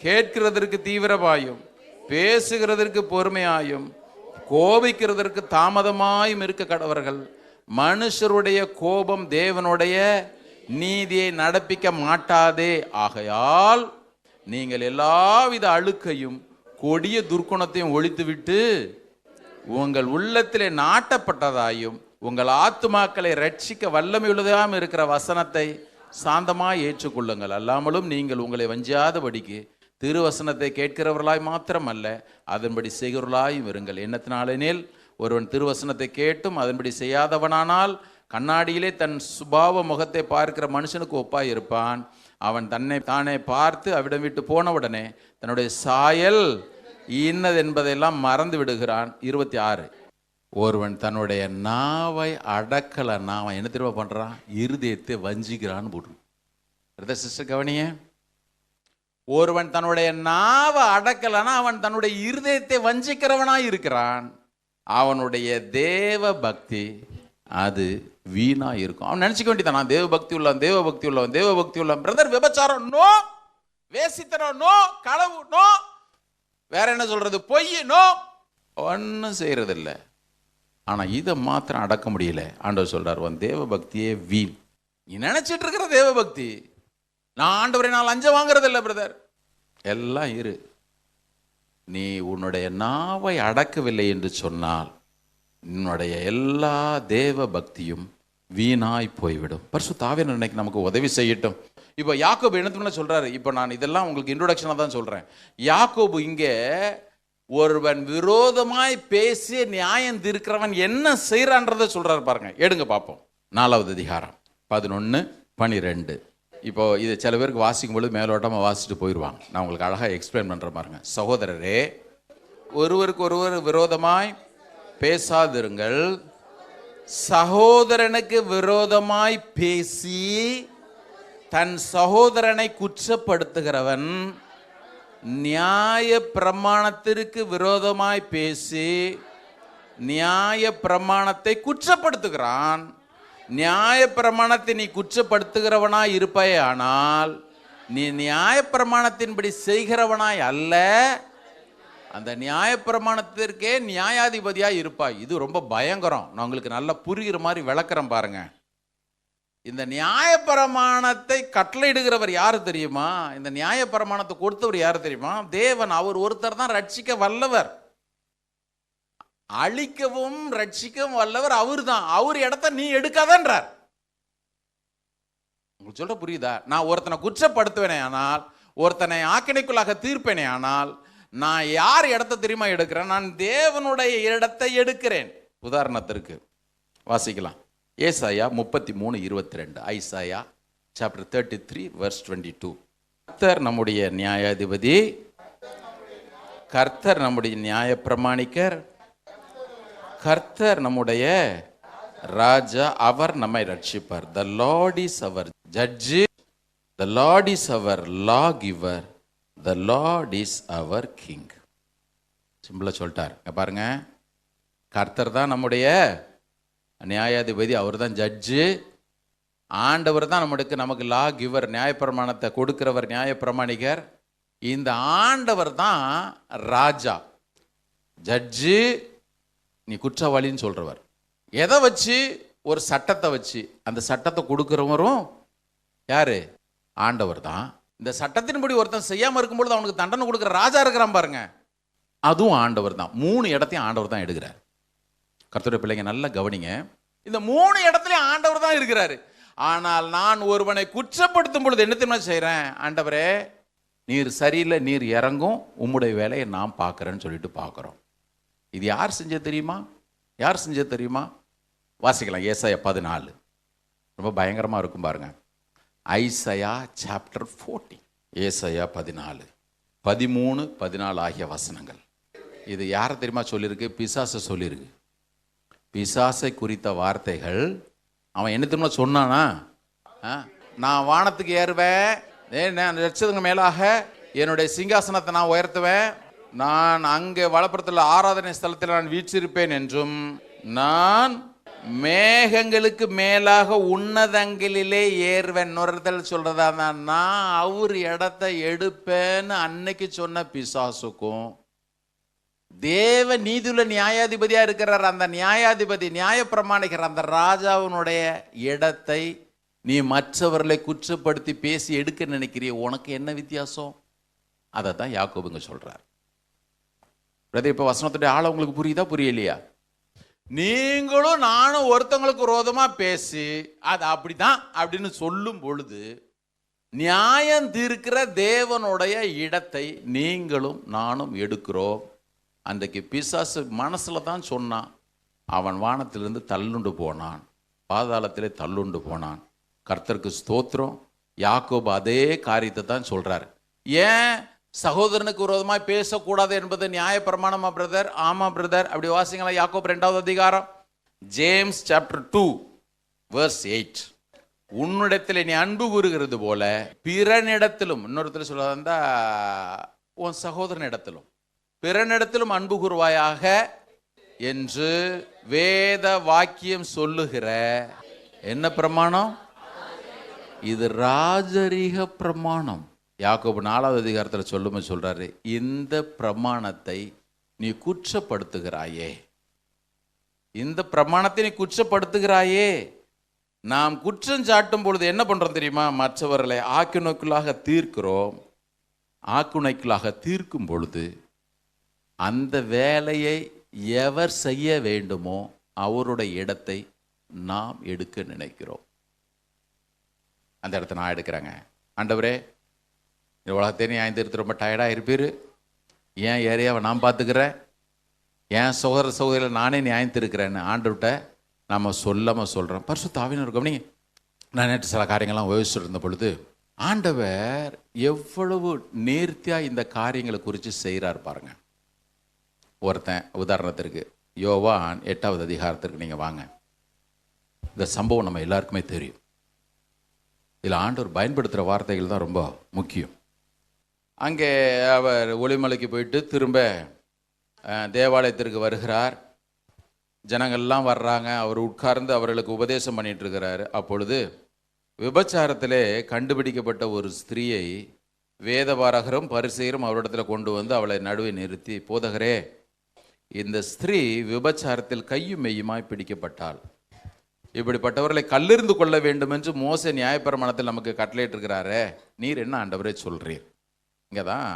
கேட்கிறதற்கு தீவிரமாயும் பேசுகிறதற்கு பொறுமையாயும் கோபிக்கிறதற்கு தாமதமாயும் இருக்க கடவர்கள். மனுஷருடைய கோபம் தேவனுடைய நீதியை நடப்பிக்க மாட்டாதே. ஆகையால் நீங்கள் எல்லாவித அழுக்கையும் கொடிய துர்க்குணத்தையும் ஒழித்துவிட்டு உங்கள் உள்ளத்திலே நாட்டப்பட்டதாயும் உங்கள் ஆத்துமாக்களை ரட்சிக்க வல்லமையுள்ளதாயும் இருக்கிற வசனத்தை சாந்தமாய் ஏற்றுக்கொள்ளுங்கள். அல்லாமலும் நீங்கள் உங்களை வஞ்சியாதபடிக்கு திருவசனத்தை கேட்கிறவர்களாய் மாத்திரமல்ல, அதன்படி செய்கிறவர்களாயும் இருங்கள். என்னத்தினாலெனில் ஒருவன் திருவசனத்தை கேட்டும் அதன்படி செய்யாதவனானால் கண்ணாடியிலே தன் சுபாவ முகத்தை பார்க்கிற மனுஷனுக்கு ஒப்பாய் இருப்பான். அவன் தன்னை தானே பார்த்து அவிடம் விட்டு போனவுடனே தன்னுடைய சாயல் இன்னது என்பதையெல்லாம் மறந்து விடுகிறான். 26, ஒருவன் தன்னுடைய நாவை அடக்கலன்னா அவன் என்ன திரும்ப பண்றான்? இருதயத்தை வஞ்சிக்கிறான்னு போட்டு. சிஸ்டர் கவனிய, ஒருவன் தன்னுடைய நாவை அடக்கலன்னா அவன் தன்னுடைய இருதயத்தை வஞ்சிக்கிறவனாய் இருக்கிறான். அவனுடைய தேவ பக்தி அது வீணா இருக்கும். அவன் நினைச்சுக்க வேண்டியதான், நான் தேவ பக்தி உள்ளவன், தேவ பக்தி உள்ளவன், தேவ பக்தி உள்ளவன். பிரதர், விபச்சாரம் நோ, வேசித்தனம் நோ, களவு நோ, வேற என்ன சொல்றது, பொய் நோ, ஒன்னும் செய்யறது இல்லை. ஆனா இதை மாத்திரம் அடக்க முடியல. ஆண்டவர் சொல்றார், உன் தேவ பக்தியே வீண். நீ நினைச்சிட்டு இருக்கிற தேவ பக்தி, நான் ஆண்டவரை நான் லஞ்சம் வாங்குறது இல்லை பிரதர், எல்லாம் இரு. நீ உன்னுடைய நாவை அடக்கவில்லை என்று சொன்னால் உன்னுடைய எல்லா தேவ பக்தியும் வீணாய் போய்விடும். பரிசுத்த ஆவியானவர் இன்னைக்கு நமக்கு உதவி செய்யட்டும். இப்போ யாக்கோபு என்ன சொல்றாரு? இப்போ நான் இதெல்லாம் உங்களுக்கு இன்ட்ரோடக்ஷனாக தான் சொல்றேன். யாக்கோபு இங்கே ஒருவன் விரோதமாய் பேசி நியாயம் தீர்க்கிறவன் என்ன செய்யறான்றதை சொல்றாரு பாருங்க. எடுங்க பார்ப்போம். 4வது அதிகாரம் 11, 12. இப்போ இது சில பேருக்கு வாசிக்கும் பொழுது மேலோட்டமாக வாசிட்டு போயிடுவாங்க. நான் உங்களுக்கு அழகாக எக்ஸ்பிளைன் பண்ற பாருங்க. சகோதரரே ஒருவருக்கு ஒருவர் விரோதமாய் பேசாதிருங்கள். சகோதரனுக்கு விரோதமாய் பேசி தன் சகோதரனை குற்றப்படுத்துகிறவன் நியாய பிரமாணத்திற்கு விரோதமாய் பேசி நியாய பிரமாணத்தை குற்றப்படுத்துகிறான். நியாய பிரமாணத்தை நீ குற்றப்படுத்துகிறவனாய் இருப்பாயே, ஆனால் நீ நியாய பிரமாணத்தின்படி செய்கிறவனாய் அல்ல, அந்த நியாய பிரமாணத்திற்கே நியாயாதிபதியாய் இருப்பாய். இது ரொம்ப பயங்கரம். நான் உங்களுக்கு நல்லா புரிகிற மாதிரி விளக்குறேன் பாருங்க. இந்த நியாய பிரமாணத்தை கட்டளையிடுகிறவர் யாரு தெரியுமா? இந்த நியாய பிரமாணத்தை கொடுத்தவர் யாரு தெரியுமா? தேவன். அவர் ஒருத்தர் தான் ரட்சிக்க வல்லவர், அழிக்கவும் ரட்சிக்கவும் வல்லவர் அவர் தான். அவர் இடத்த நீ எடுக்காதன்றார். உங்களுக்கு சொல்ற புரியுதா? நான் ஒருத்தனை குற்றப்படுத்துவேனே ஆனால், ஒருத்தனை ஆக்கினைக்குள்ளாக தீர்ப்பேனே ஆனால், நான் யார் இடத்த தெரியுமா எடுக்கிறேன்? நான் தேவனுடைய இடத்தை எடுக்கிறேன். உதாரணத்திற்கு வாசிக்கலாம். ஏசாயா 33:22. Isaiah chapter 33 verse 22. கர்த்தர் நம்முடைய நியாயாதிபதி, கர்த்தர் நம்முடைய நியாய பிரமாணிக்கர், கர்த்தர் நம்முடைய ராஜா, அவர் நம்மை ரட்சிப்பார். The Lord is our judge, the Lord is our lawgiver, the Lord is our king. சிம்பிளா சொல்லிட்டார். பாருங்க, கர்த்தர் தான் நம்முடைய நியாயாதிபதி, அவர் தான் ஜட்ஜு. ஆண்டவர் தான் நமக்கு லா கிவர், நியாயப்பிரமாணத்தை கொடுக்கிறவர், நியாய பிரமாணிகர். இந்த ஆண்டவர் தான் ராஜா, ஜட்ஜு. நீ குற்றவாளின்னு சொல்றவர். எதை வச்சு? ஒரு சட்டத்தை வச்சு. அந்த சட்டத்தை கொடுக்கிறவரும் யாரு? ஆண்டவர் தான். இந்த சட்டத்தின்படி ஒருத்தன் செய்யாம இருக்கும்பொழுது அவனுக்கு தண்டனை கொடுக்குற ராஜா இருக்கிறான் பாருங்க, அதுவும் ஆண்டவர் தான். 3 இடத்தையும் ஆண்டவர் தான் எடுக்கிறார். கர்த்தருடைய பிள்ளைங்க நல்லா கவனிங்க. இந்த 3 இடத்துலயும் ஆண்டவர் தான் இருக்கிறாரு. ஆனால் நான் ஒருவனை குற்றப்படுத்தும் பொழுது என்ன தெரியுமா செய்யறேன்? ஆண்டவரே, நீர் சரியில்லை, நீர் இறங்கும், உம்முடைய வேலையை நான் பார்க்கறேன்னு சொல்லிட்டு பார்க்கிறோம். இது யார் செஞ்சது தெரியுமா? யார் செஞ்சது தெரியுமா? வாசிக்கலாம். ஏசாயா 14. ரொம்ப பயங்கரமா இருக்கும் பாருங்க. Isaiah chapter 40. ஏசாயா 14, 13, 14 ஆகிய வசனங்கள். இது யாரை தெரியுமா சொல்லியிருக்கு? பிசாசை சொல்லியிருக்கு. பிசாசை குறித்த வார்த்தைகள். அவன் என்ன தெரியுமா சொன்னானா? நான் வானத்துக்கு ஏறுவேன், லட்சத்துக்கு மேலாக என்னுடைய சிங்காசனத்தை நான் உயர்த்துவேன், நான் அங்கே வலப்புறத்தில் ஆராதனை ஸ்தலத்தில் நான் வீற்றிருப்பேன் என்றும், நான் மேகங்களுக்கு மேலாக உன்னதங்களிலே ஏறுவேன். நுரத்தில் சொல்றதா? நான் அவர் இடத்தை எடுப்பேன்னு அன்னைக்கு சொன்ன பிசாசுக்கும், தேவ நீதியுள்ள நியாயாதிபதியா இருக்கிறார் அந்த நியாயாதிபதி, நியாய பிரமாணிக்கிற அந்த ராஜாவினுடைய இடத்தை நீ மற்றவர்களை குற்றப்படுத்தி பேசி எடுக்க நினைக்கிறிய, உனக்கு என்ன வித்தியாசம்? அதை தான் யாக்கோபுங்க சொல்றார். இப்ப வசனத்துடைய ஆழம் உங்களுக்கு புரியுதா புரியலையா? நீங்களும் நானும் ஒருத்தங்களுக்கு விரோதமா பேசி அது அப்படிதான் அப்படின்னு சொல்லும் பொழுது நியாயம் தீர்க்கிற தேவனுடைய இடத்தை நீங்களும் நானும் எடுக்கிறோம். அன்றைக்கு பிசாசு மனசுல தான் சொன்னான். அவன் வானத்திலிருந்து தள்ளுண்டு போனான், பாதாளத்திலே தள்ளுண்டு போனான். கர்த்தருக்கு ஸ்தோத்திரம். யாக்கோபு அதே காரியத்தை தான் சொல்றாரு. ஏன் சகோதரனுக்கு விரோதமாய் பேசக்கூடாது என்பது நியாய பிரமாணமா பிரதர்? ஆமா பிரதர். அப்படி வாசிங்களா. யாக்கோபு 2வது அதிகாரம், ஜேம்ஸ் சாப்டர் 2 verse 8. உன்னிடத்தில் நீ அன்பு கூறுகிறது போல பிறனிடத்திலும், இன்னொருத்தர் சொல்றதா உன் சகோதரனிடத்திலும் பிறனிடத்திலும் அன்பு கூறுவாயாக என்று வேத வாக்கியம் சொல்லுகிற என்ன பிரமாணம்? இது ராஜரீக பிரமாணம். யாக்கோபு 4வது அதிகாரத்தில் சொல்றாரு, இந்த பிரமாணத்தை நீ குற்றப்படுத்துகிறாயே, இந்த பிரமாணத்தை நீ குற்றப்படுத்துகிறாயே. நாம் குற்றம் சாட்டும் பொழுது என்ன பண்றோம் தெரியுமா? மற்றவர்களை ஆக்கினைக்குள்ளாக தீர்க்கிறோம். ஆக்கினைக்குள்ளாக தீர்க்கும் பொழுது அந்த வேலையை எவர் செய்ய வேண்டுமோ அவருடைய இடத்தை நாம் எடுக்க நினைக்கிறோம். அந்த இடத்தை நான் எடுக்கிறேங்க. ஆண்டவரே, இந்த உலகத்தை நியாயம் தீர்த்து ரொம்ப டயர்டாக இருப்பீர், ஏன் ஏரியாவை நான் பார்த்துக்கிறேன், ஏன் சகோதர சகோதரியில் நானே நியாயம் தீர்க்கிறேன்னு ஆண்டவர்கிட்ட நம்ம சொல்லாமல் சொல்கிறோம். பரிசுத்த ஆவியானவர் கவனிங்க. நான் நேற்று சில காரியங்கள்லாம் யோசிச்சுட்டு இருந்த பொழுது ஆண்டவர் எவ்வளவு நேர்த்தியாக இந்த காரியங்களை குறித்து செய்கிறார் பாருங்க. ஒருத்தன் உதாரணத்திற்கு யோவான் 8வது அதிகாரத்திற்கு நீங்கள் வாங்க. இந்த சம்பவம் நம்ம எல்லாருக்குமே தெரியும். இதில் ஆண்டவர் பயன்படுத்துகிற வார்த்தைகள் தான் ரொம்ப முக்கியம். அங்கே அவர் ஒளிமலைக்கு போயிட்டு திரும்ப தேவாலயத்திற்கு வருகிறார். ஜனங்கள்லாம் வர்றாங்க. அவர் உட்கார்ந்து அவர்களுக்கு உபதேசம் பண்ணிட்டு இருக்கிறாரு. அப்பொழுது விபச்சாரத்திலே கண்டுபிடிக்கப்பட்ட ஒரு ஸ்திரீயை வேதபாரகரும் பரிசேயரும் அவரிடத்தில் கொண்டு வந்து அவளை நடுவே நிறுத்தி, போதகரே, இந்த ஸ்திரீ விபச்சாரத்தில் கையும் மெய்யுமாய் பிடிக்கப்பட்டாள். இப்படிப்பட்டவர்களை கல்லெறிந்து கொள்ள வேண்டும் என்று மோசே நியாயப்பிரமாணத்தில் நமக்கு கட்டளையிட்டிருக்கிறாரே, நீர் என்ன ஆண்டவரே சொல்றீர்? இங்கே தான்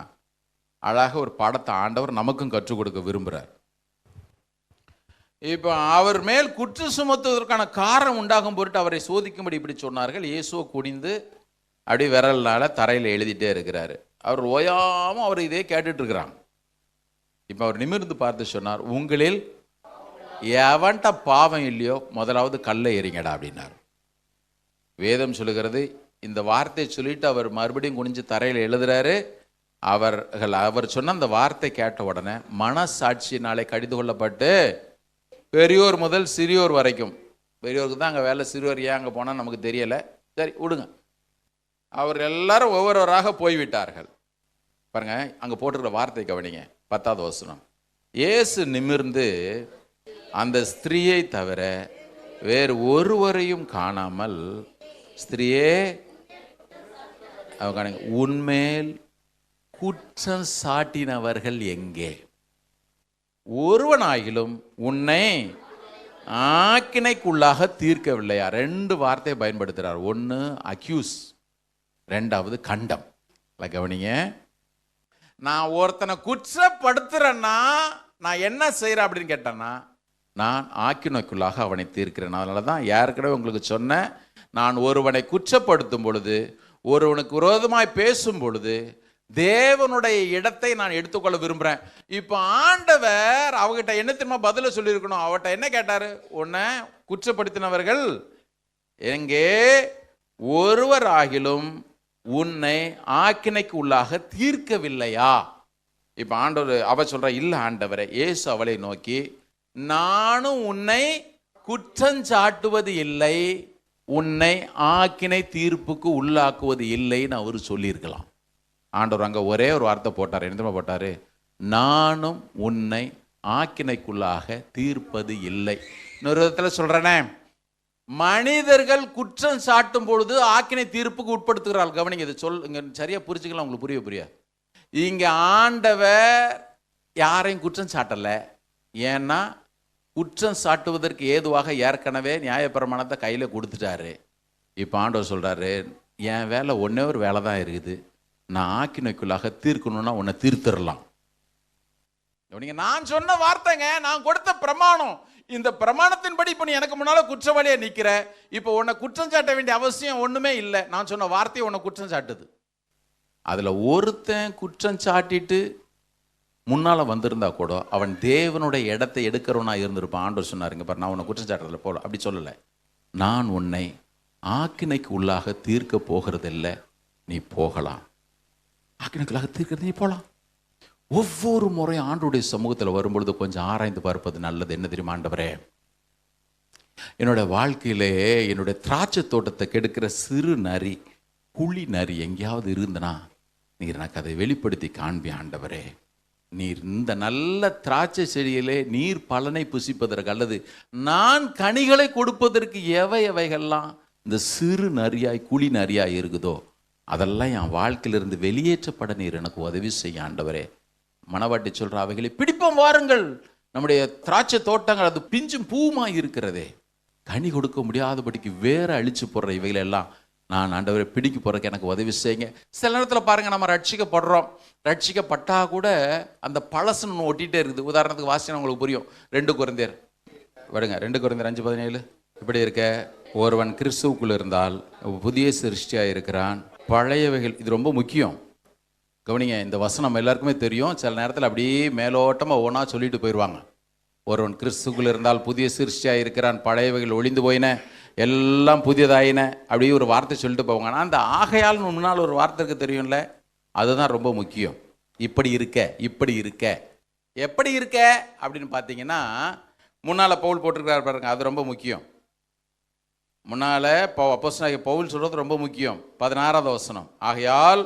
அழகாக ஒரு பாடத்தை ஆண்டவர் நமக்கும் கற்றுக் கொடுக்க விரும்புகிறார். இப்போ அவர் மேல் குற்றம் சுமத்துவதற்கான காரணம் உண்டாகும் பொருட்டு அவரை சோதிக்கும்படி இப்படி சொன்னார்கள். இயேசுவை குனிந்து அப்படி விரல்னால தரையில் எழுதிட்டே இருக்கிறாரு. அவர் ஓயாமல் அவர் இதே கேட்டுட்டு இருக்கிறாங்க. இப்போ அவர் நிமிர்ந்து பார்த்து சொன்னார், உங்களில் எவன்ட்ட பாவம் இல்லையோ முதலாவது கல்லை எறிங்கடா அப்படின்னார். வேதம் சொல்லுகிறது, இந்த வார்த்தையை சொல்லிட்டு அவர் மறுபடியும் குனிஞ்சு தரையில் எழுதுறாரு. அவர் சொன்ன அந்த வார்த்தை கேட்ட உடனே மனசாட்சியினாலே கடிந்து கொள்ளப்பட்டு பெரியோர் முதல் சிறியோர் வரைக்கும், பெரியோருக்கு தான் அங்கே வேலை, சிறியோர் ஏன் அங்கே போனால் நமக்கு தெரியலை, சரி விடுங்க, அவர் எல்லாரும் ஒவ்வொருவராக போய்விட்டார்கள். பாருங்க, அங்கே போட்டிருக்கிற வார்த்தை கவனிங்க, 10வது வசனம். இயேசு நிமிர்ந்து அந்த ஸ்திரீயை தவிர வேறு ஒருவரையும் காணாமல், ஸ்திரீயே அவங்க உன்மேல் குற்றம் சாட்டினவர்கள் எங்கே? ஒருவனாகிலும் உன்னை ஆக்கினைக்குள்ளாக தீர்க்கவில்லையா? 2 வார்த்தையை பயன்படுத்துகிறார். ஒன்று அக்யூஸ், 2வது கண்டம். கவனிங்க, நான் ஒருத்தனை குற்றப்படுத்துறேன்னா நான் என்ன செய்கிறேன் அப்படின்னு கேட்டேன்னா, நான் ஆக்கினைக்குள்ளாக அவனை தீர்க்கிறேன். அதனால தான் ஏற்கனவே உங்களுக்கு சொன்னேன், நான் ஒருவனை குற்றப்படுத்தும் பொழுது, ஒருவனுக்கு விரோதமாய் பேசும் பொழுது தேவனுடைய இடத்தை நான் எடுத்துக்கொள்ள விரும்புகிறேன். இப்போ ஆண்டவர் அவகிட்ட என்ன தெரியுமா பதில சொல்லியிருக்கணும்? அவட்ட என்ன கேட்டாரு? உன்னை குற்றப்படுத்தினவர்கள் எங்கே? ஒருவர் ஆகிலும் உன்னை ஆக்கினைக்கு உள்ளாக தீர்க்கவில்லையா? இப்போ ஆண்டவர் அவ சொல்ற, இல்லை ஆண்டவரே. இயேசு அவளை நோக்கி, நானும் உன்னை குற்றஞ்சாட்டுவது இல்லை, உன்னை ஆக்கினை தீர்ப்புக்கு உள்ளாக்குவது இல்லைன்னு அவர் சொல்லியிருக்கலாம். ஆண்டவர் அங்கே ஒரே ஒரு வார்த்தை போட்டார். என்ன போட்டார்? நானும் உன்னை ஆக்கினைக்குள்ளாக தீர்ப்பது இல்லை. இன்னொரு விதத்தில் சொல்கிறேனே, மனிதர்கள் குற்றம் சாட்டும் பொழுது ஆக்கினை தீர்ப்புக்கு உட்படுத்துகிறார்கள். கவனிங்க, இது இங்கே சரியாக புரிஞ்சுக்கலாம், உங்களுக்கு புரியாது. இங்கே ஆண்டவர் யாரையும் குற்றம் சாட்டலை. ஏன்னா குற்றம் சாட்டுவதற்கு ஏதுவாக ஏற்கனவே நியாயப்பிரமாணத்தை கையில் கொடுத்துட்டாரு. இப்போ ஆண்டவர் சொல்கிறாரு, என் வேலை ஒன்றே ஒரு வேலை தான் இருக்குது, நான் ஆக்கினைக்குள்ளாக தீர்க்கணும்னா உன்னை தீர்த்திடலாம். நான் சொன்ன வார்த்தைங்க, நான் கொடுத்த பிரமாணம், இந்த பிரமாணத்தின்படி இப்போ நீ எனக்கு முன்னால குற்றவாளியா நிற்கிற, இப்போ உன்னை குற்றம் சாட்ட வேண்டிய அவசியம் ஒன்றுமே இல்லை. நான் சொன்ன வார்த்தையை உன்னை குற்றம் சாட்டுது. அதில் ஒருத்தன் குற்றம் சாட்டிட்டு முன்னால் வந்திருந்தா கூட அவன் தேவனுடைய இடத்தை எடுக்கிறவனா இருந்திருப்பான். ஆண்டவர் சொன்னாருங்க பாரு, நான் உன்னை குற்றம் சாட்டுறதில்ல போல, அப்படி சொல்லலை. நான் உன்னை ஆக்கினைக்கு உள்ளாக தீர்க்க போகிறதில்லை, நீ போகலாம். ஆக்கினைக்குள்ளாக தீர்க்கிறது நீ போகலாம். ஒவ்வொரு முறையும் ஆண்டவருடைய சமூகத்தில் வரும்பொழுது கொஞ்சம் ஆராய்ந்து பார்ப்பது நல்லது. என்ன தெரியுமா? ஆண்டவரே, என்னோட வாழ்க்கையிலே என்னுடைய திராட்சை தோட்டத்தை கெடுக்கிற சிறு நரி, குழி நரி எங்கேயாவது இருந்தனா நீர் எனக்கு அதை வெளிப்படுத்தி காண்பி. ஆண்டவரே, நீர் இந்த நல்ல திராட்சை செடியிலே நீர் பலனை புசிப்பதற்கு அல்லது நான் கனிகளை கொடுப்பதற்கு எவைகள்லாம் இந்த சிறு நரியாய் குழி நரியாய் இருக்குதோ அதெல்லாம் என் வாழ்க்கையிலிருந்து வெளியேற்றப்பட நீர் எனக்கு உதவி செய்ய. ஆண்டவரே, மணவாட்டி சொல்கிற அவைகளை பிடிப்போம் வாருங்கள். நம்முடைய திராட்சை தோட்டங்கள் அது பிஞ்சும் பூமாய் இருக்கிறதே, கனி கொடுக்க முடியாதபடிக்கு வேற அழிச்சு போடுற இவைகளெல்லாம் நான் ஆண்டவரை பிடிக்க போகிறதுக்கு எனக்கு உதவி செய்யுங்க. சில நேரத்தில் பாருங்கள், நம்ம ரட்சிக்கப்படுறோம், ரட்சிக்கப்பட்டா கூட அந்த பழசுன்னு ஒட்டிகிட்டே இருக்குது. உதாரணத்துக்கு வாசினா உங்களுக்கு புரியும். 2 கொரிந்தியர் வருங்க, 2 கொரிந்தியர் 5:17 இப்படி இருக்க, ஒருவன் கிறிஸ்துவுக்குள் இருந்தால் புதிய சிருஷ்டியாக இருக்கிறான், பழையவைகள். இது ரொம்ப முக்கியம், கவனிங்க. இந்த வசனம் நம்ம எல்லாருக்குமே தெரியும். சில நேரத்தில் அப்படியே மேலோட்டமாக ஒவ்வொன்றா சொல்லிட்டு போயிடுவாங்க. ஒருவன் கிறிஸ்துக்குள் இருந்தால் புதிய சிருஷ்டியாக இருக்கிறான், பழையவைகள் ஒளிந்து போயின, எல்லாம் புதியதாயின, அப்படியே ஒரு வார்த்தை சொல்லிட்டு போவாங்க. ஆனால் அந்த ஆகையால் முன்னால் ஒரு வார்த்தை இருக்கு தெரியும்ல, அதுதான் ரொம்ப முக்கியம். இப்படி இருக்க, இப்படி இருக்க, எப்படி இருக்க அப்படின்னு பார்த்தீங்கன்னா முன்னால் பவுல் போட்டிருக்கிறார் பாருங்க, அது ரொம்ப முக்கியம். முன்னால் அப்போஸ்தலனாகிய பவுல் சொல்கிறது ரொம்ப முக்கியம். 16வது வசனம், ஆகையால்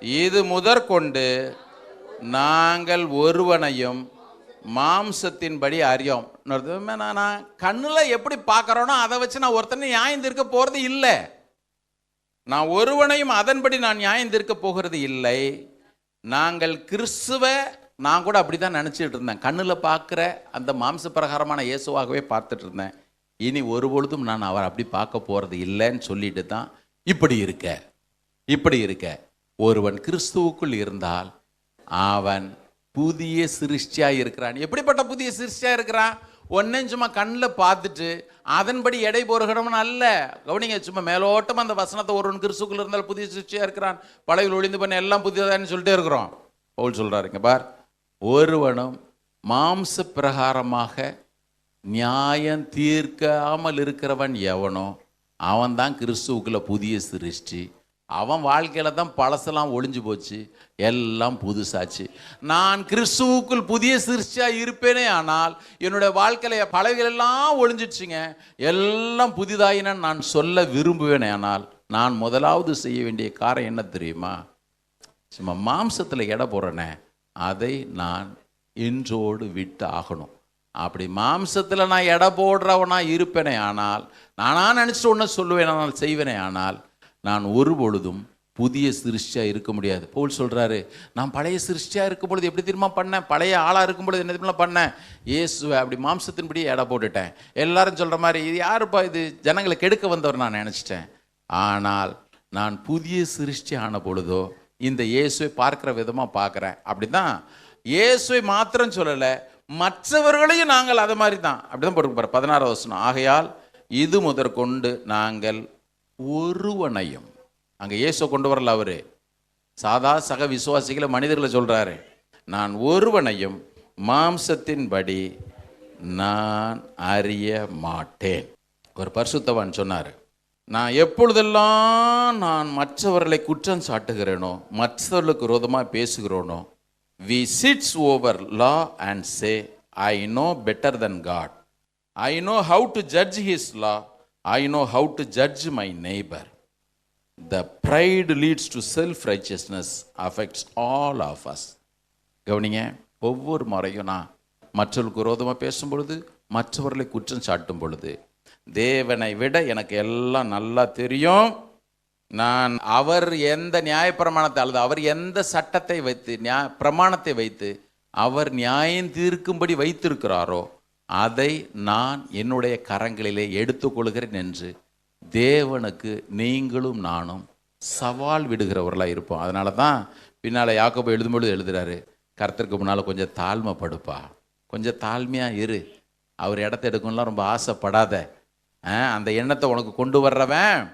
இது முதற்கொண்டு நாங்கள் ஒருவனையும் மாம்சத்தின்படி அறியோம். நான் கண்ணில் எப்படி பார்க்குறோனோ அதை வச்சு நான் ஒருத்தனை நியாயம் தீர்க்க போகிறது இல்லை. நான் ஒருவனையும் அதன்படி நான் நியாயம் தீர்க்க போகிறது இல்லை. நாங்கள் கிறிஸ்துவை நான் கூட அப்படி தான் நினச்சிட்டு இருந்தேன். கண்ணில் பார்க்குற அந்த மாம்ச பிரகாரமான இயேசுவாகவே பார்த்துட்டு இருந்தேன். இனி ஒருபொழுதும் நான் அவர் அப்படி பார்க்க போகிறது இல்லைன்னு சொல்லிட்டு தான் இப்படி இருக்க. ஒருவன் கிறிஸ்துவுக்குள் இருந்தால் அவன் புதிய சிருஷ்டியாக இருக்கிறான். எப்படிப்பட்ட புதிய சிருஷ்டியாக இருக்கிறான்? ஒன்னும் சும்மா கண்ணில் பார்த்துட்டு அதன்படி எடை போறகணும் அல்ல. கவனிங்க, சும்மா மேலோட்டம் அந்த வசனத்தை ஒருவன் கிறிஸ்துக்குள் இருந்தால் புதிய சிருஷ்டியாக இருக்கிறான், பழைய ஒளிந்து பண்ண எல்லாம் புதியதான்னு சொல்லிட்டே இருக்கிறோம். பவுல் சொல்றாருங்க பார், ஒருவனும் மாம்ச பிரகாரமாக நியாயம் தீர்க்காமல் இருக்கிறவன் எவனோ அவன் தான் கிறிஸ்துவுக்குள்ள புதிய சிருஷ்டி. அவன் வாழ்க்கையில தான் பழசெல்லாம் ஒளிஞ்சு போச்சு, எல்லாம் புதுசாச்சு. நான் கிறிஸ்துவுக்குள் புதிய சிருஷ்டியா இருப்பேனே ஆனால் என்னுடைய வாழ்க்கையில பழகையெல்லாம் ஒளிஞ்சிடுச்சுங்க, எல்லாம் புதிதாயின நான் சொல்ல விரும்புவேனே. ஆனால் நான் முதலாவது செய்ய வேண்டிய காரியம் என்ன தெரியுமா? சும்மா மாம்சத்தில் எடை போடுறேனே அதை நான் இன்றோடு விட்டு ஆகணும். அப்படி மாம்சத்தில் நான் எடை போடுறவனா இருப்பேனே ஆனால், நானா நினச்சிட்டு ஒன்று சொல்லுவேன், ஆனால் செய்வேனே ஆனால் நான் ஒரு பொழுதும் புதிய சிருஷ்டியாக இருக்க முடியாது. பவுல் சொல்கிறாரு, நான் பழைய சிருஷ்டியாக இருக்கும் பொழுது எப்படி திரும்ப பண்ணேன், பழைய ஆளாக இருக்கும் பொழுது என்ன திரும்ப பண்ணேன், இயேசுவை அப்படி மாம்சத்தின்படியே எடை போட்டுட்டேன். எல்லாரும் சொல்கிற மாதிரி இது யாருப்பா, இது ஜனங்களை கெடுக்க வந்தவர் நான் நினச்சிட்டேன். ஆனால் நான் புதிய சிருஷ்டி ஆன பொழுதோ இந்த இயேசுவை பார்க்குற விதமாக பார்க்குறேன். அப்படி தான் இயேசுவை மாத்திரம் சொல்லலை, மற்றவர்களையும் நாங்கள் அதை மாதிரி தான் அப்படி தான் போட்டு 16 வசனம். ஆகையால் இது முதற்கொண்டு நாங்கள் ஒருவனையும், அங்கே இயேசு கொண்டு வரல, அவரு சாதா சக விசுவாசிகளை மனிதர்களை சொல்றாரு, நான் ஒருவனையும் மாம்சத்தின்படி நான் அறிய மாட்டேன். ஒரு பரிசுத்தவான் சொன்னார், நான் எப்பொழுதெல்லாம் நான் மற்றவர்களை குற்றம் சாட்டுகிறேனோ, மற்றவர்களுக்கு விரோதமாக பேசுகிறோனோ, we sits over law and say I know better than God, I know how to judge his law, I know how to judge my neighbor. The pride leads to self-righteousness affects all of us. கவனிங்க, ஒவ்வொரு முறையும் நான் மற்றவர்களுக்கு விரோதமாக பேசும் பொழுது, மற்றவர்களை குற்றம் சாட்டும் பொழுது, தேவனை விட எனக்கு எல்லாம் நல்லா தெரியும், நான் அவர் எந்த நியாயப்பிரமாணத்தை அல்லது அவர் எந்த சட்டத்தை வைத்து பிரமாணத்தை வைத்து அவர் நியாயம் தீர்க்கும்படி வைத்திருக்கிறாரோ அதை நான் என்னுடைய கரங்களிலே எடுத்துக்கொள்கிறேன் என்று தேவனுக்கு நீங்களும் நானும் சவால் விடுகிறவர்களாக இருப்போம். அதனால தான் பின்னால் யாக்கோபு எழுதும்பொழுது எழுதுறாரு, கர்த்தருக்கு முன்னால் கொஞ்சம் தாழ்மைப்படுப்பா, கொஞ்சம் தாழ்மையாக இரு, அவர் இடத்த எடுக்கணும்லாம் ரொம்ப ஆசைப்படாத, அந்த எண்ணத்தை உனக்கு கொண்டு வர்றவன்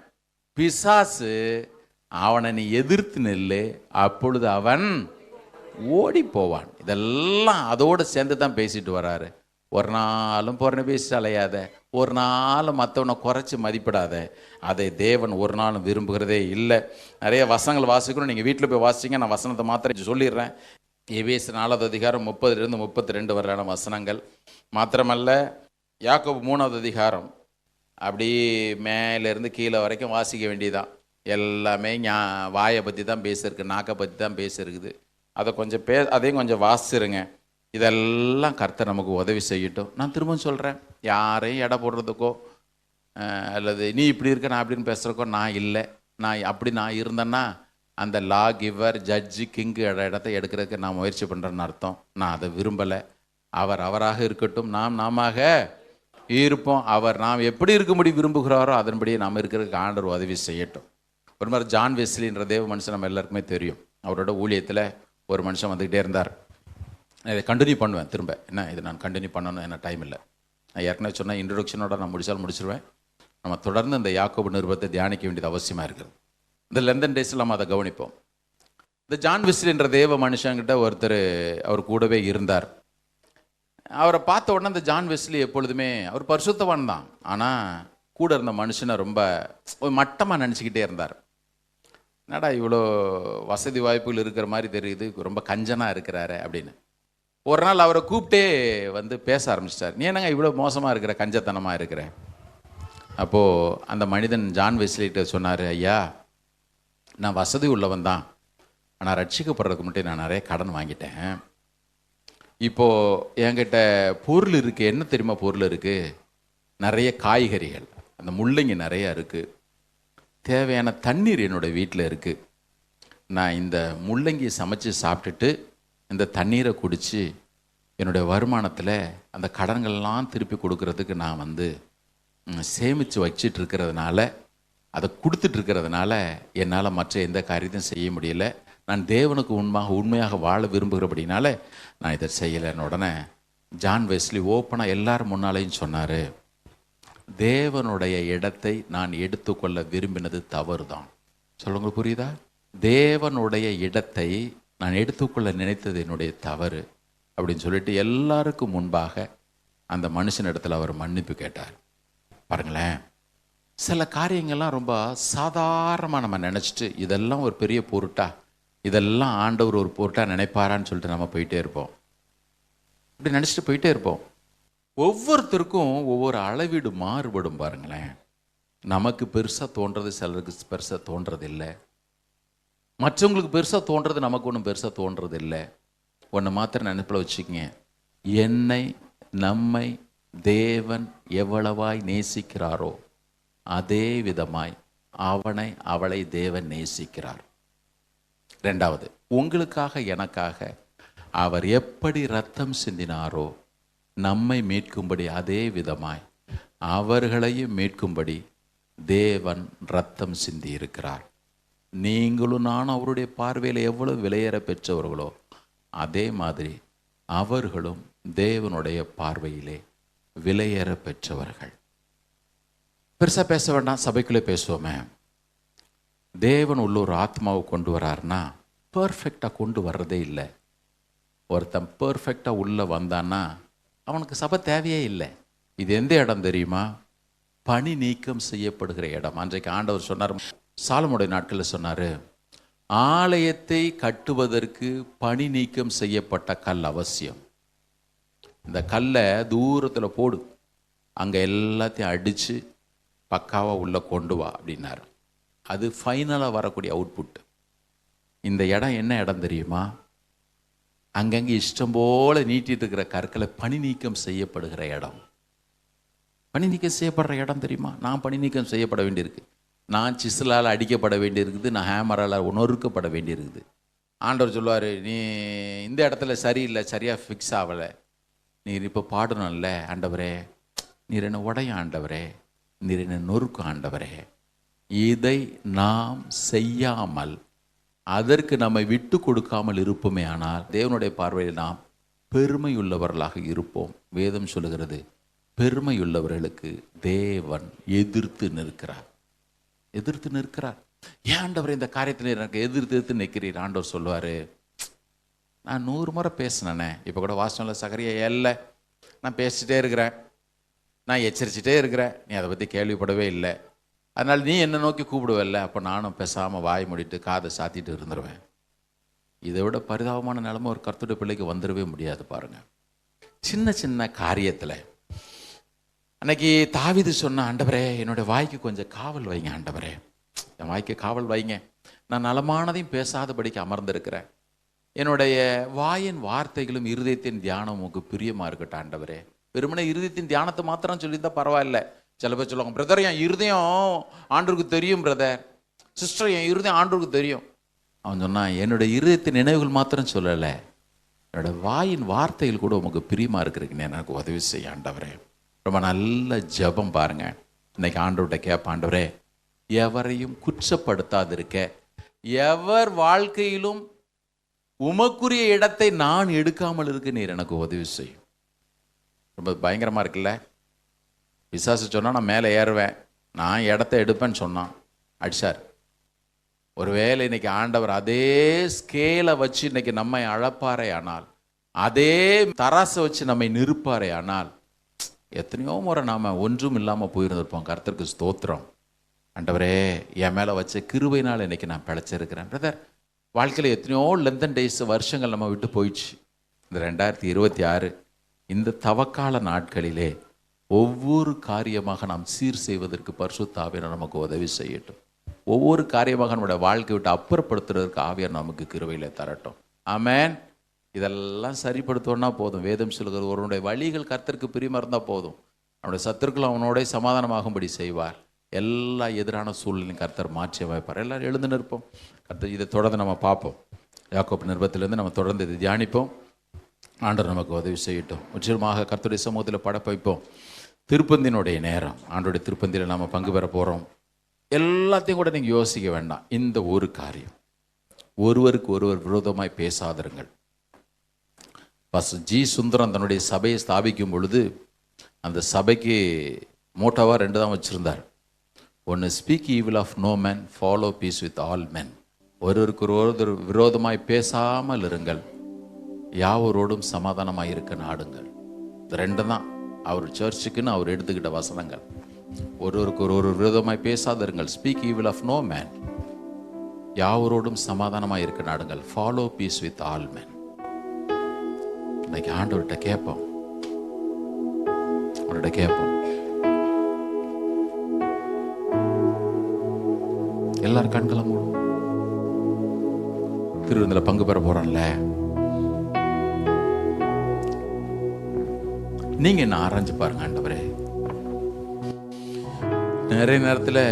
பிசாசு, அவனை நீ எதிர்த்து நெல்லு, அப்பொழுது அவன் ஓடி போவான். இதெல்லாம் அதோடு சேர்ந்து தான் பேசிட்டு வர்றாரு. ஒரு நாளும் பொறனை பேசி அலையாத, ஒரு நாளும் மற்றவனை குறைச்சி மதிப்பிடாத, அதை தேவன் ஒரு நாளும் விரும்புகிறதே இல்லை. நிறைய வசனங்கள் வாசிக்கணும், நீங்கள் வீட்டில் போய் வாசிங்க, நான் வசனத்தை மாத்திரம் சொல்லிடுறேன். எபேசியர் 4வது அதிகாரம் 30 to 32 வரையான வசனங்கள் மாத்திரமல்ல, யாக்கோபு 3வது அதிகாரம் அப்படி மேலேருந்து கீழே வரைக்கும் வாசிக்க வேண்டியதான். எல்லாமே வாயை பற்றி தான் பேசியிருக்கு, நாக்கை பற்றி தான் பேசியிருக்குது. அதை கொஞ்சம் அதையும் கொஞ்சம் வாசிருங்க. இதெல்லாம் கர்த்தர் நமக்கு உதவி செய்யட்டும். நான் திரும்ப சொல்கிறேன், யாரையும் எடை போடுறதுக்கோ அல்லது நீ இப்படி இருக்க நான் அப்படின்னு பேசுகிறக்கோ நான் இல்லை. நான் இருந்தேன்னா அந்த லா கிவர் ஜட்ஜு கிங்கு இடத்த எடுக்கிறதுக்கு நான் முயற்சி பண்ணுறேன்னு அர்த்தம். நான் அதை விரும்பலை. அவர் அவராக இருக்கட்டும், நாமாக இருப்போம். அவர் நாம் எப்படி இருக்கும்படி விரும்புகிறாரோ அதன்படியே நாம் இருக்கிறதுக்கு ஆண்டவர் உதவி செய்யட்டும். ஒரு மாதிரி ஜான் வெஸ்லின்ற தேவ மனுஷன் நம்ம எல்லாருக்குமே தெரியும். அவரோட ஊழியத்தில் ஒரு மனுஷன் வந்துக்கிட்டே இருந்தார். நான் இதை கண்டினியூ பண்ணுவேன் திரும்ப, என்ன இதை நான் கண்டினியூ பண்ணணும், என்ன டைம் இல்லை. நான் ஏற்கனவே சொன்னால் இன்ட்ரொடக்ஷனோட நான் முடிச்சிருவேன். நம்ம தொடர்ந்து இந்த யாக்கோபு நிருபத்தை தியானிக்க வேண்டியது அவசியமாக இருக்குது. இந்த லெந்தன் டேஸில் நம்ம அதை கவனிப்போம். இந்த ஜான் வெஸ்லின்ற தேவ மனுஷங்கிட்ட ஒருத்தர் அவர் கூடவே இருந்தார். அவரை பார்த்த உடனே இந்த ஜான் வெஸ்லி எப்பொழுதுமே அவர் பரிசுத்தவான் தான், ஆனால் கூட இருந்த மனுஷனை ரொம்ப மட்டமாக நினச்சிக்கிட்டே இருந்தார். என்னடா இவ்வளோ வசதி வாய்ப்புகள் இருக்கிற மாதிரி தெரியுது, ரொம்ப கஞ்சனாக இருக்கிறாரு அப்படின்னு. ஒரு நாள் அவரை கூப்பிட்டே வந்து பேச ஆரம்பிச்சிட்டார். நீ என்னங்க இவ்வளோ மோசமாக இருக்கிற, கஞ்சத்தனமாக இருக்கிற? அப்போது அந்த மனிதன் ஜான் வெஸ்லிகிட்ட சொன்னார், ஐயா நான் வசதி உள்ளவன் தான், ஆனால் ரட்சிக்கப்படுறதுக்கு மட்டும் நான் நிறைய கடன் வாங்கிட்டேன். இப்போது என்கிட்ட பொருள் இருக்குது. என்ன தெரியுமா பொருள் இருக்குது? நிறைய காய்கறிகள், அந்த முள்ளங்கி நிறையா இருக்குது. தேவையான தண்ணீர் என்னோடய வீட்டில் இருக்குது. நான் இந்த முள்ளங்கி சமைச்சு சாப்பிட்டுட்டு இந்த தண்ணீரை குடித்து என்னுடைய வருமானத்தில் அந்த கடன்கள்லாம் திருப்பி கொடுக்கறதுக்கு நான் சேமித்து வச்சிட்டு இருக்கிறதுனால, அதை கொடுத்துட்டு இருக்கிறதுனால என்னால் மற்ற எந்த காரியத்தையும் செய்ய முடியல. நான் தேவனுக்கு உண்மையாக வாழ விரும்புகிறபடினால நான் இதை செய்யலைன்னு உடனே ஜான் வெஸ்லி ஓப்பனாக எல்லாரும் முன்னாலேயும் சொன்னார், தேவனுடைய இடத்தை நான் எடுத்துக்கொள்ள விரும்பினது தவறு தான். சொல்லுங்க, புரியுதா? தேவனுடைய இடத்தை நான் எடுத்துக்கொள்ள நினைத்தது என்னுடைய தவறு அப்படின்னு சொல்லிட்டு எல்லாருக்கும் முன்பாக அந்த மனுஷனிடத்தில் அவர் மன்னிப்பு கேட்டார். பாருங்களேன், சில காரியங்கள்லாம் ரொம்ப சாதாரணமாக நம்ம நினச்சிட்டு இதெல்லாம் ஒரு பெரிய பொருட்டா, இதெல்லாம் ஆண்டவர் ஒரு பொருட்டா நினைப்பாரான்னு சொல்லிட்டு நம்ம போயிட்டே இருப்போம். இப்படி நினச்சிட்டு போயிட்டே இருப்போம். ஒவ்வொருத்தருக்கும் ஒவ்வொரு அளவீடு மாறுபடும். பாருங்களேன், நமக்கு பெருசாக தோன்றது சிலருக்கு பெருசாக தோன்றது இல்லை, மற்றவங்களுக்கு பெருசாக தோன்றது நமக்கு ஒன்றும் பெருசாக தோன்றது இல்லை. ஒன்று மாத்திரம் நினைப்பில் வச்சுக்கங்க, என்னை நம்மை தேவன் எவ்வளவாய் நேசிக்கிறாரோ அதே விதமாய் அவளை தேவன் நேசிக்கிறார். ரெண்டாவது, உங்களுக்காக எனக்காக அவர் எப்படி இரத்தம் சிந்தினாரோ நம்மை மீட்கும்படி அதே விதமாய் அவர்களையும் மீட்கும்படி தேவன் இரத்தம் சிந்தி இருக்கிறார். நீங்களும் நானும் அவருடைய பார்வையில் எவ்வளவு விலையேற பெற்றவர்களோ அதே மாதிரி அவர்களும் தேவனுடைய பார்வையிலே விலையேற பெற்றவர்கள். பெருசாக பேச வேண்டாம், சபைக்குள்ளே பேசுவோமே. தேவன் உள்ள ஒரு ஆத்மாவை கொண்டு வராருன்னா பர்ஃபெக்டாக கொண்டு வர்றதே இல்லை. ஒருத்தன் பர்ஃபெக்டாக உள்ளே வந்தான்னா அவனுக்கு சபை தேவையே இல்லை. இது எந்த இடம் தெரியுமா? பணி நீக்கம் செய்யப்படுகிற இடம். அன்றைக்கு ஆண்டவர் சொன்னார், சாலமோனுடைய நாட்களில் சொன்னார், ஆலயத்தை கட்டுவதற்கு பணி நீக்கம் செய்யப்பட்ட கல் அவசியம். இந்த கல்லை தூரத்தில் போடு, அங்கே எல்லாத்தையும் அடித்து பக்காவாக உள்ளே கொண்டு வா அப்படின்னாரு. அது ஃபைனலாக வரக்கூடிய அவுட்புட். இந்த இடம் என்ன இடம் தெரியுமா? அங்கங்கே இஷ்டம் போல் நீட்டிட்டு இருக்கிற கற்களை பணி நீக்கம் செய்யப்படுகிற இடம். பணி நீக்கம் செய்யப்படுற இடம் தெரியுமா? நான் பணி நீக்கம் செய்யப்பட வேண்டியிருக்கு, நான் சிசிலால் அடிக்கப்பட வேண்டியிருக்குது, நான் ஹேமரால் நொறுக்கப்பட வேண்டியிருக்குது. ஆண்டவர் சொல்லுவார், நீ இந்த இடத்துல சரியில்லை, சரியாக ஃபிக்ஸ் ஆகலை, நீர் இப்போ பாடணும்ல, ஆண்டவரே நீர் என்ன உடையும், ஆண்டவரே நீர் என்ன நொறுக்கும், ஆண்டவரே. இதை நாம் செய்யாமல் அதற்கு நம்மை விட்டு கொடுக்காமல் இருப்போமே ஆனால் தேவனுடைய பார்வையில் நாம் பெருமையுள்ளவர்களாக இருப்போம். வேதம் சொல்லுகிறது, பெருமையுள்ளவர்களுக்கு தேவன் எதிர்த்து நிற்கிறார். எதிர்த்து நிற்கிறார். ஏன் ஆண்டவர் இந்த காரியத்தில் எனக்கு எதிர்த்து நிற்கிறீர்? ஆண்டவர் சொல்லுவார், நான் 100 முறை பேசினேனே, இப்போ கூட வாசனில் சகரியா இல்லை, நான் பேசிட்டே இருக்கிறேன், நான் எச்சரிச்சிட்டே இருக்கிறேன், நீ அதை பற்றி கேள்விப்படவே இல்லை, அதனால் நீ என்னை நோக்கி கூப்பிடுவல்ல, அப்போ நானும் பேசாமல் வாய் மூடிட்டு காதை சாத்திட்டு இருந்துருவேன். இதை விட பரிதாபமான நிலைமை ஒரு கர்த்தருடைய பிள்ளைக்கு வந்துடவே முடியாது. பாருங்கள், சின்ன சின்ன காரியத்தில் அன்னைக்கு தாவீது சொன்ன, ஆண்டவரே என்னுடைய வாய்க்கு கொஞ்சம் காவல் வைங்க, ஆண்டவரே என் வாய்க்கு காவல் வைங்க, நான் நலமானதையும் பேசாதபடிக்கு அமர்ந்திருக்கிறேன், என்னுடைய வாயின் வார்த்தைகளும் இருதயத்தின் தியானம் உங்களுக்கு பிரியமாக இருக்கட்டும் ஆண்டவரே. வெறுமனே இருதயத்தின் தியானத்தை மாத்திரம் சொல்லியிருந்தால் பரவாயில்ல. சில பேர் சொல்லுவாங்க, பிரதர் என் இருதயம் ஆண்டவருக்கு தெரியும், பிரதர் சிஸ்டர் என் இருதயம் ஆண்டவருக்கு தெரியும். அவன் சொன்னான், என்னுடைய இருதயத்தின் நினைவுகள் மாத்திரம் சொல்லலை, என்னோட வாயின் வார்த்தைகள் கூட உங்களுக்கு பிரியமாக இருக்கிறீங்கன்னு எனக்கு உதவி செய்ய ஆண்டவரே. ரொம்ப நல்ல ஜெபம் பாருங்க. இன்னைக்கு ஆண்டவர்கிட்ட கேட்ப, ஆண்டவரே எவரையும் குற்றப்படுத்தாதிருக்க, எவர் வாழ்க்கையிலும் உமக்குரிய இடத்தை நான் எடுக்காமல் இருக்க நீர் எனக்கு உதவி செய்யும். ரொம்ப பயங்கரமாக இருக்குல்ல? பிசாசு சொன்னால் நான் மேலே ஏறுவேன், நான் இடத்த எடுப்பேன்னு சொன்னான், அடிச்சார். ஒருவேளை இன்னைக்கு ஆண்டவர் அதே ஸ்கேலை வச்சு இன்னைக்கு நம்மை அளப்பாரே ஆனால், அதே தராசை வச்சு நம்மை நிறுப்பாரே ஆனால், எத்தனையோ முறை நாம் ஒன்றும் இல்லாமல் போயிருந்திருப்போம். கர்த்தருக்கு ஸ்தோத்திரம். ஆண்டவரே என் மேலே வச்ச கிருபையினால் இன்னைக்கு நான் பிழைச்சிருக்கிறேன். பிரதர், வாழ்க்கையில் எத்தனையோ லெந்தன் டேஸ் வருஷங்கள் நம்ம விட்டு போயிடுச்சு. இந்த 2026 இந்த தவக்கால நாட்களிலே ஒவ்வொரு காரியமாக நாம் சீர் செய்வதற்கு பரிசுத்த ஆவியானவர் நமக்கு உதவி செய்யட்டும். ஒவ்வொரு காரியமாக நம்முடைய வாழ்க்கை விட்டு அப்புறப்படுத்துறதுக்கு ஆவியார் நமக்கு கிருபையில தரட்டும். ஆமென். இதெல்லாம் சரிப்படுத்தோன்னா போதும். வேதம் சொல்கிறது, ஒருவனுடைய வழிகள் கர்த்தருக்கு பிரியமாக இருந்தால் போதும், அவனுடைய சத்துருக்கள் அவனோட சமாதானமாகும்படி செய்வார். எல்லா எதிரான சூழ்நிலையும் கர்த்தர் மாற்றி அமைப்பார். எல்லாரும் எழுந்து நிற்போம். கர்த்தர் இதை தொடர்ந்து நம்ம பார்ப்போம். யாக்கோப்பு நிருபத்திலிருந்து நம்ம தொடர்ந்து இதை தியானிப்போம். ஆண்டவர் நமக்கு உதவி செய்யட்டும். முற்றிலுமாக கர்த்தருடைய சமூகத்தில் படைப்போம். திருப்பந்தினுடைய நேரம், ஆண்டோடைய திருப்பந்தியில் நாம் பங்கு பெற போகிறோம். எல்லாத்தையும் கூட நீங்கள் யோசிக்க வேண்டாம். இந்த ஒரு காரியம், ஒருவருக்கு ஒருவர் விரோதமாய் பேசாதிருங்கள். பாஸ்டர் ஜி சுந்தரம் தன்னுடைய சபையை ஸ்தாபிக்கும் பொழுது அந்த சபைக்கு மோட்டோவாக 2 தான் வச்சுருந்தார். ஒன்று, speak evil of no man, follow peace with all men. ஒருவருக்கு ஒருவர் விரோதமாய் பேசாமல் இருங்கள், யாவரோடும் சமாதானமாக இருக்க நாடுங்கள். இந்த 2 தான் அவர் சர்ச்சுக்குன்னு அவர் எடுத்துக்கிட்ட வசனங்கள். ஒருவருக்கு ஒரு விரோதமாய் பேசாதிருங்கள், speak evil of no man, யாவரோடும் சமாதானமாக இருக்க நாடுங்கள், follow peace with all men. இன்னைக்கு ஆண்டவர்கிட்ட கேட்போம், அவர்கிட்ட கேட்போம். எல்லாரும் கண்களை மூடும். திருவிருந்தில் பங்கு பெற போறோம்ல, நீங்க என்ன ஆராய்ஞ்சு பாருங்க. ஆண்டவரே, நிறைய நேரத்தில்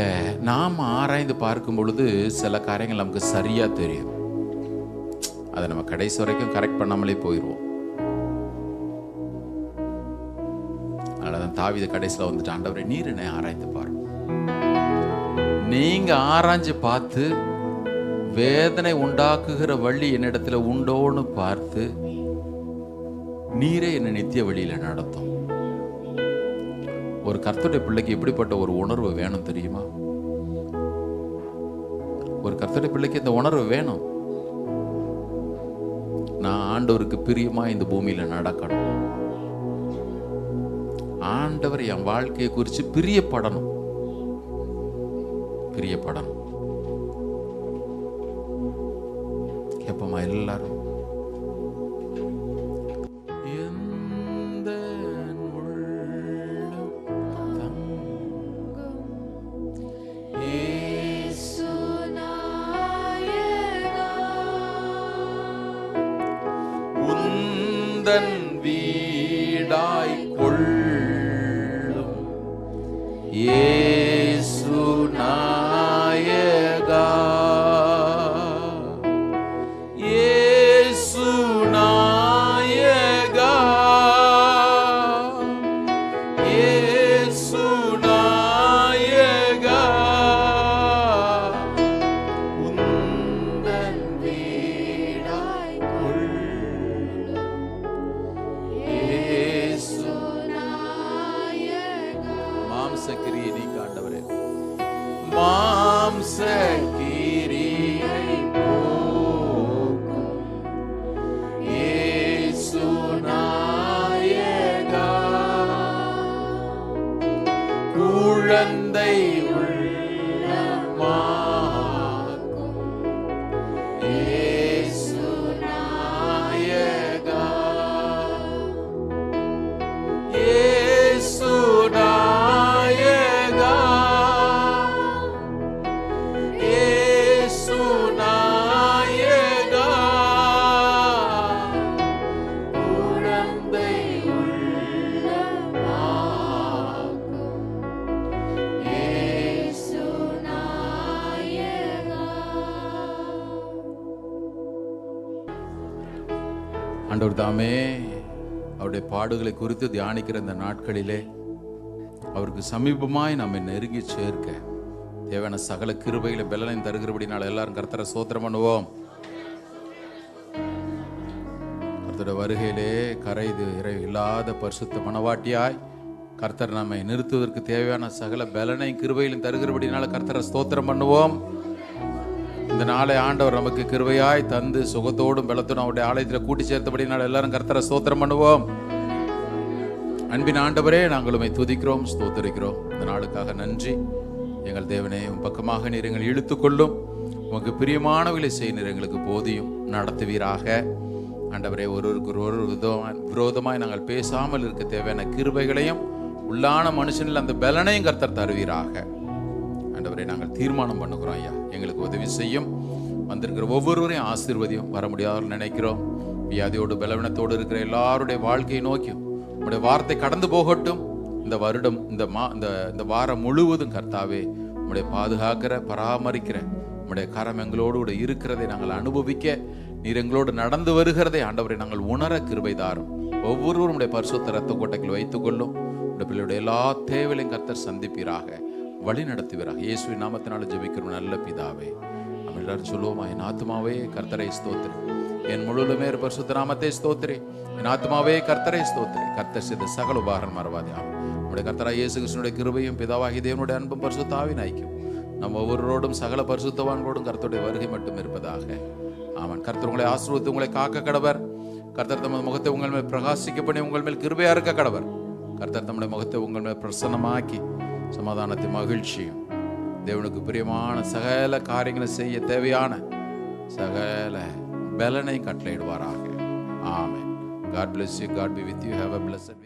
நாம் ஆராய்ந்து பார்க்கும் பொழுது சில காரியங்கள் நமக்கு சரியா தெரியும். அதை நம்ம கடைசி வரைக்கும் கரெக்ட் பண்ணாமலே போயிடுவோம். அதனாலதான் தாவீது கடைசியில் வந்துட்டு, ஆண்டவரே நீர் என்னை ஆராய்ந்து பாருங்க. நீங்க ஆராய்ஞ்சு பார்த்து வேதனை உண்டாக்குகிற வழி என்னிடத்துல உண்டோன்னு பார்த்து நீரே என்னை நித்திய வழியில நடத்தும். ஒரு கர்த்தருடைய பிள்ளைக்கு எப்படிப்பட்ட ஒரு உணர்வு வேணும் தெரியுமா? ஒரு கர்த்தருடைய பிள்ளைக்கு இந்த உணர்வு வேணும். நான் ஆண்டவருக்கு பிரியமா இந்த பூமியில நடக்கணும். ஆண்டவர் என் வாழ்க்கையை குறித்து பிரியப்படணும். கேட்போமா எல்லாரும்? உந்தன் வீடாய் கொள்ளும் இயேசு நாயகா, இயேசு நாயகா, இயேசு நாயகா, உந்தன் வீடாய் கொள்ளும் இயேசு நாயகா. மாம்சக்கிரியை நீங்க ஆண்டவரே, மாம்சக்கிரியை போக்கும் இயேசு நாயகா, குழந்தை உள்ளமாக்கும் இயேசு நாயகா, இயேசு நாயகா, இயேசு நாயகா, குழந்தை உள்ளமாக்கும் இயேசு நாயகா. ஆண்டவர் தாமே அவருடைய பாடுகளை குறித்து தியானிக்கிற இந்த நாட்களிலே அவருக்கு சமீபமாய் நம்மை நெருங்கி சேர்க்க தேவையான சகல கிருபைகளை பெலனையும் தருகிறபடினால எல்லாரும் கர்த்தரை ஸ்தோத்திரம் பண்ணுவோம். கர்த்தருடைய வருகையிலே கரைது இல்லாத பரிசுத்த மனவாட்டியாய் கர்த்தர் நம்மை நிறுத்துவதற்கு தேவையான சகல பெலனையும் கிருபையிலும் தருகிறபடினால கர்த்தரை ஸ்தோத்திரம் பண்ணுவோம். இந்த நாளை ஆண்டவர் நமக்கு கிருபையாய் தந்து சுகத்தோடும் பலத்தோடும் அவருடைய ஆலயத்தில் கூட்டி சேர்த்தபடினால எல்லாரும் கர்த்தரை ஸ்தோத்திரம் பண்ணுவோம். அன்பின் ஆண்டவரே, நாங்கள் உம்மை துதிக்கிறோம், ஸ்தோத்திரிக்கிறோம். இந்த நாளுக்காக நன்றி. எங்கள் தேவனே, உம் பக்கமாக நீர் எங்களை இழுத்துக்கொள்ளும். உமக்கு பிரியமானவர்களை செய்ய நீர் எங்களுக்கு போதியும் நடத்துவீராக. ஆண்டவரே, ஒருவருக்கு ஒரு விரோதமாய் நாங்கள் பேசாமல் இருக்க தேவையான கிருபைகளையும் உள்ளான மனுஷனில் அந்த பலனையும் கர்த்தர் தருவீராக. ஆண்டவரை நாங்கள் தீர்மானம் பண்ணுகிறோம் ஐயா, எங்களுக்கு உதவி செய்யும். வந்திருக்கிற ஒவ்வொருவரையும் ஆசீர்வதியும். வர முடியாத நினைக்கிறோம், வியாதியோடு பலவீனத்தோடு இருக்கிற எல்லாருடைய வாழ்க்கையை நோக்கியும் உங்களுடைய வார்த்தை கடந்து போகட்டும். இந்த வருடம் இந்த வாரம் முழுவதும் கர்த்தாவே உங்களுடைய பாதுகாக்கிற பராமரிக்கிற உங்களுடைய கரம் எங்களோடு கூட இருக்கிறதை நாங்கள் அனுபவிக்க, நீர் எங்களோடு நடந்து வருகிறதை ஆண்டவரை நாங்கள் உணர கிருபை தாரும். ஒவ்வொருவரும் உடைய பரிசுத்த இரத்த கோட்டைகள் வைத்துக் கொள்ளும். உடைய பிள்ளையுடைய எல்லா தேவைகளையும் கர்த்தர் சந்திப்பீராக, வழி நடத்துவீராக. இயேசுவின் நாமத்தினால ஜெபிக்கிறோம் நல்ல பிதாவே. நம்ம எல்லாரும் சொல்லுவோமா, என் ஆத்துமாவே கர்த்தரை ஸ்தோத்திரி, என் முழுவதுமே பரிசுத்த நாமத்தை ஸ்தோத்திரி, என் ஆத்துமாவே கர்த்தரை ஸ்தோத்திரி. கர்த்தர் செய்த சகல உபகாரம் மறவாதே. நம்முடைய கர்த்தராகிய இயேசு கிறிஸ்துவினுடைய கிருபையும் பிதாவாகிய தேவனுடைய அன்பும் பரிசுத்த ஆவியின் ஐக்கியம் நம்ம ஒவ்வொருவரோடும் சகல பரிசுத்தவான்களோடும் கர்த்தருடைய வருகை மட்டும் இருப்பதாக. ஆமாம். கர்த்தர் உங்களை ஆசீர்வதித்து உங்களை காக்க கடவர். கர்த்தர் தமது முகத்தை உங்கள் மேல் பிரகாசிக்க பண்ணி உங்கள் மேல் கிருபையா இருக்க கடவர். கர்த்தர் தம்முடைய முகத்தை உங்கள் மேல் பிரசன்னமாக்கி சமாதானத்தை மகிழ்ச்சியும் தேவனுக்கு பிரியமான சகல காரியங்களை செய்ய தேவையான சகல பலனை கட்டளையிடுவாராக. ஆமென். God bless you. God be with you. Have a blessed week.